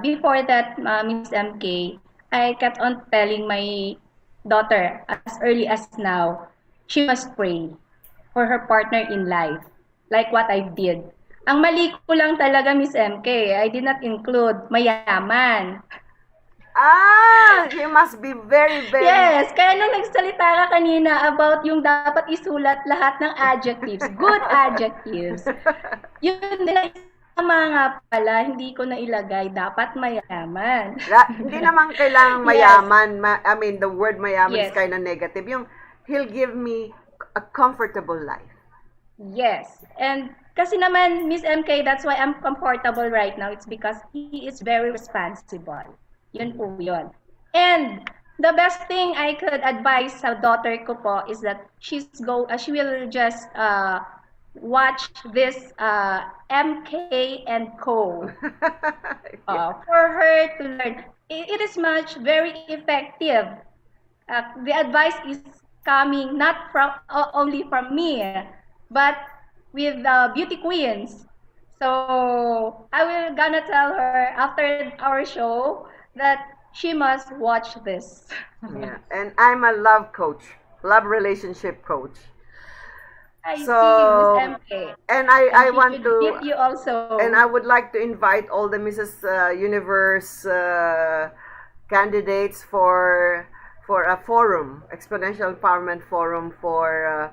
before that, Miss MK, I kept on telling my daughter as early as now, she must pray for her partner in life, like what I did. Ang mali ko lang talaga, Miss MK, I did not include mayaman. Ah, you must be very, very... Yes, kaya nung nagsalita ka kanina about yung dapat isulat lahat ng adjectives, good adjectives, yun din mga pala, hindi ko na ilagay, dapat mayaman. Hindi naman kailangang mayaman. I mean, the word mayaman is kind of negative. Yung, he'll give me a comfortable life. Yes, and kasi naman, Miss MK, that's why I'm comfortable right now. It's because he is very responsible. Yun po yun. And the best thing I could advise sa daughter ko po is that she will just watch this MK and Co. For her to learn. It is very effective. The advice is coming not from only from me, but with beauty queens. So I will gonna tell her after our show that she must watch this. Yeah, and I'm a love coach, love relationship coach. I see, Miss MK. And I want to give you also. And I would like to invite all the Mrs. Universe candidates for a forum, Exponential Empowerment Forum, for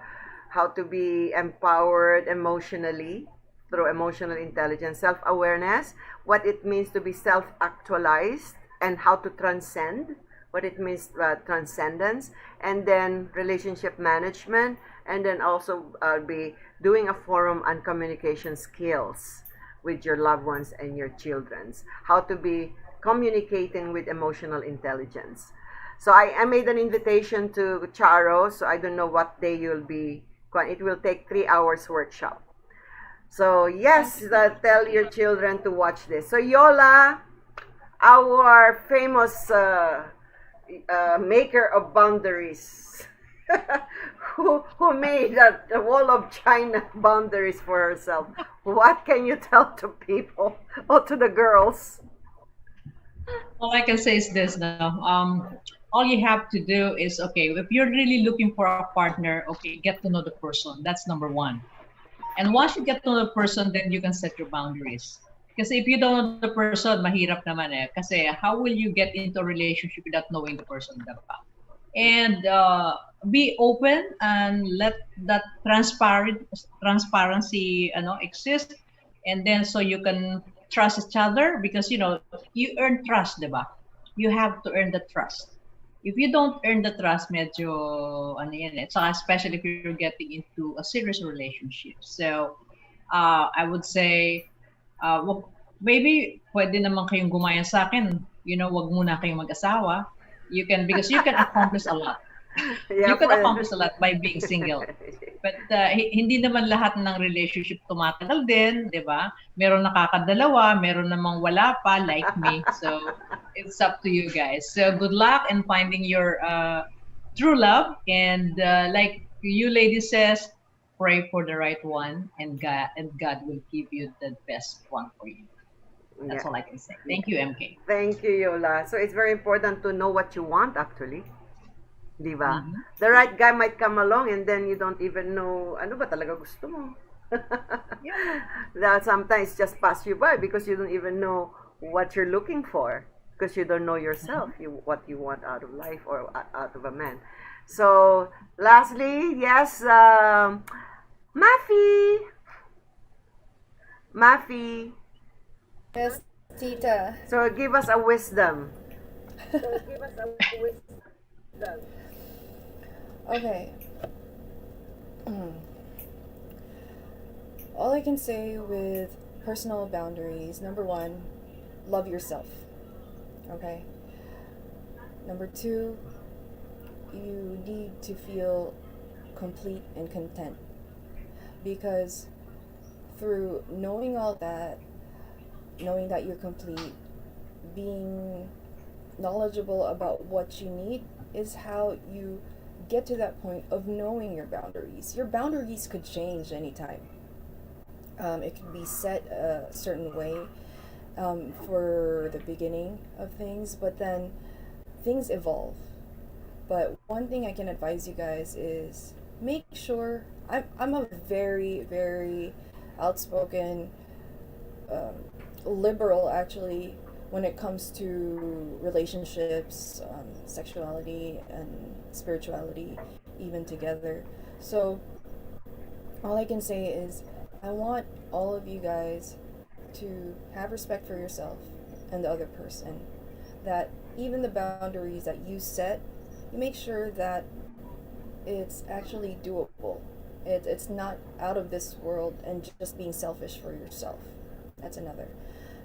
how to be empowered emotionally through emotional intelligence, self-awareness, what it means to be self-actualized, and how to transcend, what it means transcendence, and then relationship management, and then also be doing a forum on communication skills with your loved ones and your children's, how to be communicating with emotional intelligence. So I made an invitation to Charo, so I don't know what day you'll be. It will take 3 hours workshop. So yes, tell your children to watch this. So Yola, our famous maker of boundaries, who made the wall of China boundaries for herself. What can you tell to people or to the girls? All I can say is this now. All you have to do is, okay, if you're really looking for a partner, okay, get to know the person. That's number one. And once you get to know the person, then you can set your boundaries. Kasi if you don't know the person, mahirap naman eh. Kasi how will you get into a relationship without knowing the person? Diba? And be open and let that transparency exist. And then so you can trust each other, because you earn trust, diba? You have to earn the trust. If you don't earn the trust, medyo ano yan eh. So especially if you're getting into a serious relationship. So I would say, well, maybe pwede naman kayong gumaya sa akin. wag muna kayong mag-asawa. Because you can accomplish a lot. Yeah, You can for- accomplish a lot by being single. But hindi naman lahat ng relationship tumatagal din, di ba? Meron nakakadalawa, meron namang wala pa, like me. So, it's up to you guys. So, good luck in finding your true love. And like you ladies says, pray for the right one, and God will give you the best one for you. That's Yeah. all I can say. Thank you, MK. Thank you, Yola. So it's very important to know what you want actually. Di ba? Mhm. The right guy might come along and then you don't even know ano ba talaga gusto mo. That sometimes just pass you by because you don't even know what you're looking for because you don't know yourself, what you want out of life or out of a man. So, lastly, yes, Mafi. Mafi. Yes, Tita. So, give us a wisdom. Okay. All I can say with personal boundaries, number one, love yourself. Okay? Number two, you need to feel complete and content. Because through knowing all that, knowing that you're complete, being knowledgeable about what you need is how you get to that point of knowing your boundaries. Your boundaries could change anytime. It could be set a certain way for the beginning of things, but then things evolve. But one thing I can advise you guys is make sure I'm a very, very outspoken liberal actually when it comes to relationships, sexuality, and spirituality, even together. So, all I can say is, I want all of you guys to have respect for yourself and the other person. That even the boundaries that you set, you make sure that it's actually doable. It's not out of this world and just being selfish for yourself. That's another.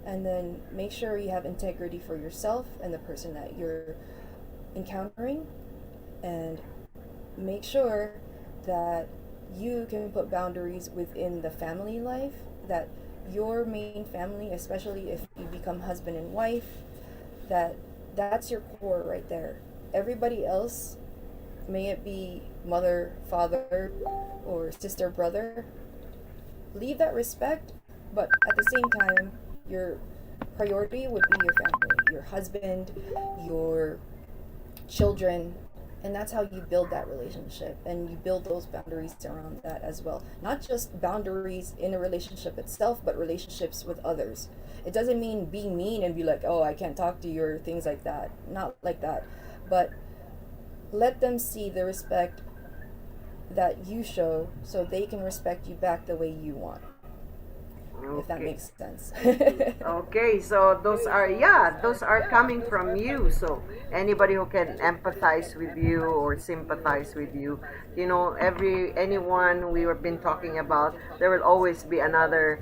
And then make sure you have integrity for yourself and the person that you're encountering, and make sure that you can put boundaries within the family life, that your main family, especially if you become husband and wife, that's your core right there. Everybody else, may it be mother, father, or sister, brother, leave that respect, but at the same time, your priority would be your family, your husband, your children, and that's how you build that relationship, and you build those boundaries around that as well. Not just boundaries in a relationship itself, but relationships with others. It doesn't mean being mean and be like, oh, I can't talk to you or things like that. Not like that. But let them see the respect that you show so they can respect you back the way you want. If that Okay. makes sense. Okay, so those are coming from you. So anybody who can empathize with you or sympathize with you, anyone we have been talking about, there will always be another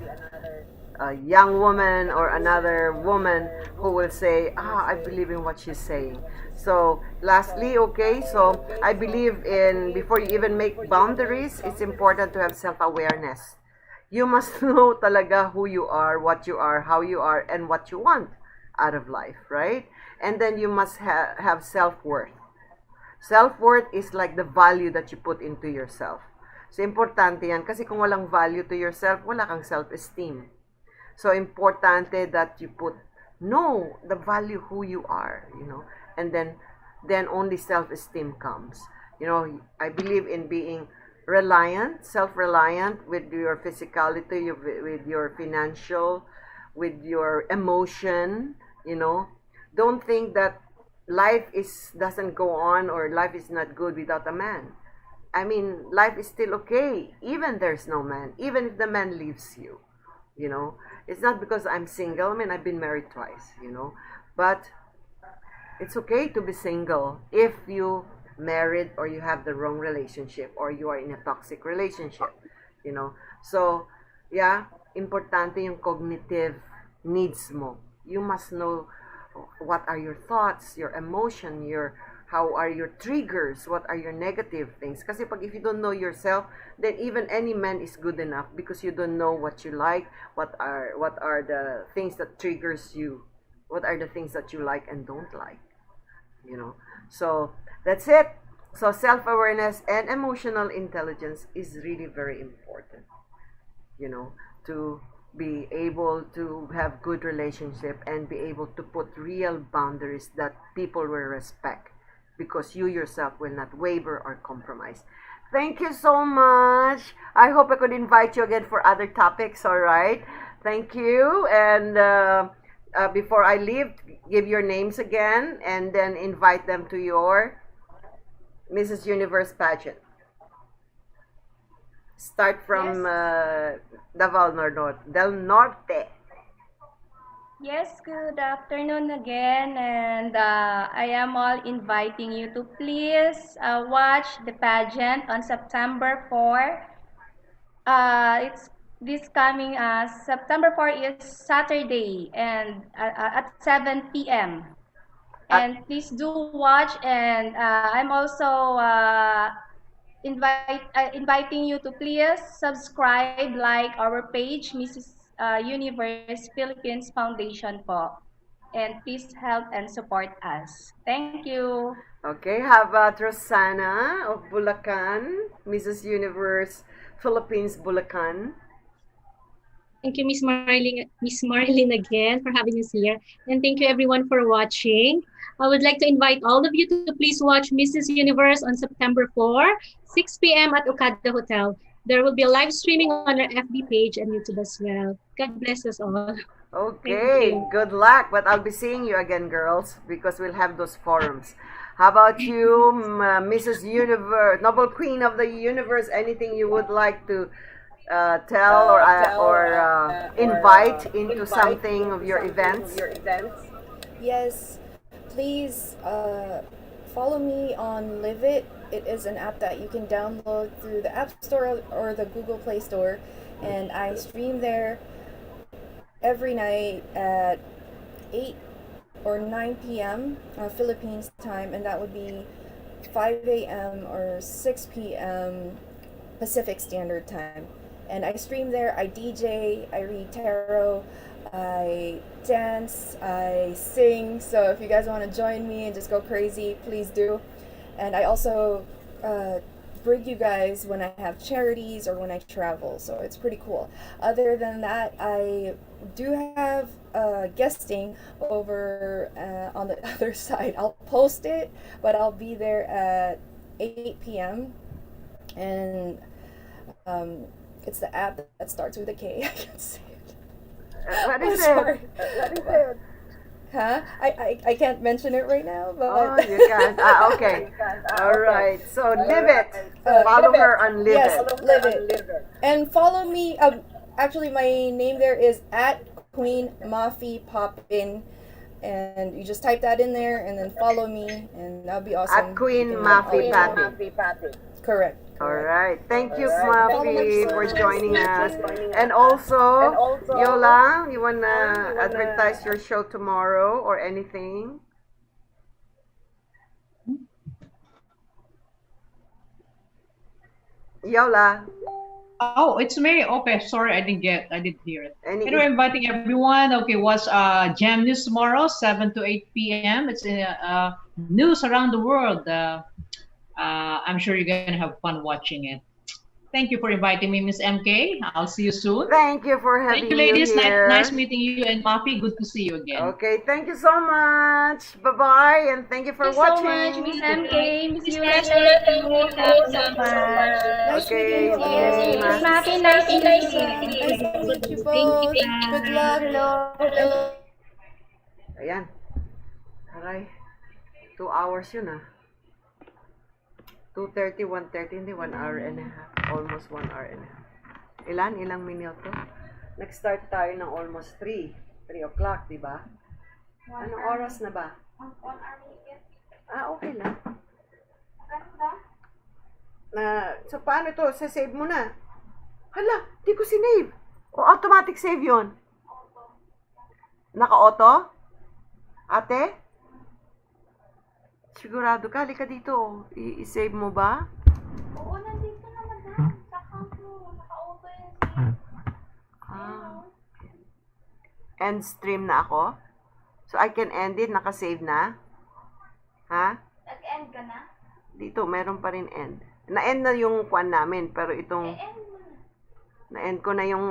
young woman or another woman who will say, I believe in what she's saying. So lastly, okay, so I believe in, before you even make boundaries, it's important to have self-awareness. You must know talaga who you are, what you are, how you are, and what you want out of life, right? And then you must have self-worth. Self-worth is like the value that you put into yourself. So, importante yan. Kasi kung walang value to yourself, wala kang self-esteem. So, importante that you know the value who you are, and then only self-esteem comes. I believe in being reliant, self-reliant with your physicality, with your financial, with your emotion. Don't think that life doesn't go on or life is not good without a man. I mean, life is still okay, even there's no man, even if the man leaves you. It's not because I'm single. I mean, I've been married twice, but it's okay to be single if you married or you have the wrong relationship or you are in a toxic relationship. So yeah, importante yung cognitive needs mo. You must know what are your thoughts, your emotion, how are your triggers, what are your negative things. Kasi if you don't know yourself, then even any man is good enough because you don't know what you like, what are the things that triggers you, what are the things that you like and don't like, you know. So that's it. So self-awareness and emotional intelligence is really very important, you know, to be able to have good relationship and be able to put real boundaries that people will respect, because you yourself will not waver or compromise. Thank you so much. I hope I could invite you again for other topics, all right? Thank you. And before I leave, give your names again and then invite them to your Mrs. Universe pageant. Start from Davao del Norte. Yes, good afternoon again, and I am all inviting you to please watch the pageant on September 4. It's this coming September 4 is Saturday, and at 7 p.m. And please do watch, and I'm also inviting you to please subscribe, like our page, Mrs. Universe Philippines Foundation po. And please help and support us. Thank you. Okay, how about Rosana of Bulacan, Mrs. Universe Philippines Bulacan? Thank you, Miss Marlene again for having us here. And thank you everyone for watching. I would like to invite all of you to please watch Mrs. Universe on September 4, 6 p.m. at Okada Hotel. There will be a live streaming on our FB page and YouTube as well. God bless us all. Okay, good luck. But I'll be seeing you again, girls, because we'll have those forums. How about you, Mrs. Universe, Noble Queen of the Universe? Anything you would like to tell or invite into something of your events? Yes, please follow me on Live It. It is an app that you can download through the App Store or the Google Play Store, and I stream there every night at 8 or 9 p.m. Philippines time, and that would be 5 a.m. or 6 p.m. Pacific Standard Time. And I stream there, I DJ, I read tarot, I dance, I sing. So if you guys want to join me and just go crazy, please do. And I also bring you guys when I have charities or when I travel, so it's pretty cool. Other than that, I do have guesting over on the other side. I'll post it, but I'll be there at 8 p.m. And it's the app that starts with a K. I can't say it. What I'm is sorry. it? Huh? I can't mention it right now, but Oh, you can. Okay. All right. So Live It. Follow her on Live yes, It. Live It. And follow me. Actually, my name there is at Queen Mafi Poppin, and you just type that in there and then follow me, and that'll be awesome. At Queen You can Mafi all- Papi. Correct. All right. Thank you, Mafi, for joining us. And also, Yola, you want to advertise your show tomorrow or anything? Yola. Oh, it's me. Okay, sorry, I didn't hear it. Any Anyway, inviting everyone. Okay, what's Jam News tomorrow, 7 to 8 p.m. It's news around the world. I'm sure you're gonna have fun watching it. Thank you for inviting me, Miss MK. I'll see you soon. Thank you for having Thank you, ladies. here. Nice meeting you, and Mafi, good to see you again. Okay, thank you so much. Bye-bye, and thank you for Thank you so watching. much, Miss MK, Miss Yula. Thank you so much. Nice Okay, meeting you all. yes, Miss Mafi, nice to meet you. Nice to meet you both. Good luck. Hello. Ayan. Aray. 2 hours yun 2:30, 1:30, hindi 1 hour and a half. Almost 1 hour and a half. Ilang minuto? Nag-start tayo ng almost 3 o'clock, di ba? Anong oras na ba? 1 hour minute. Okay lang. So, paano to? Save mo na. Hala, di ko sinave. O, automatic save yon. Naka-auto? Ate? Sigurado ka? Halika dito. I-save mo ba? Oo, nandito na, madam. Sa account mo. Naka-auto yung save. Ah. End stream na ako? So, I can end it? Naka-save na? Ha? Nag-end ka na? Dito, meron pa rin end. Na-end na yung kwan namin, pero itong... End mo na. Na-end ko na yung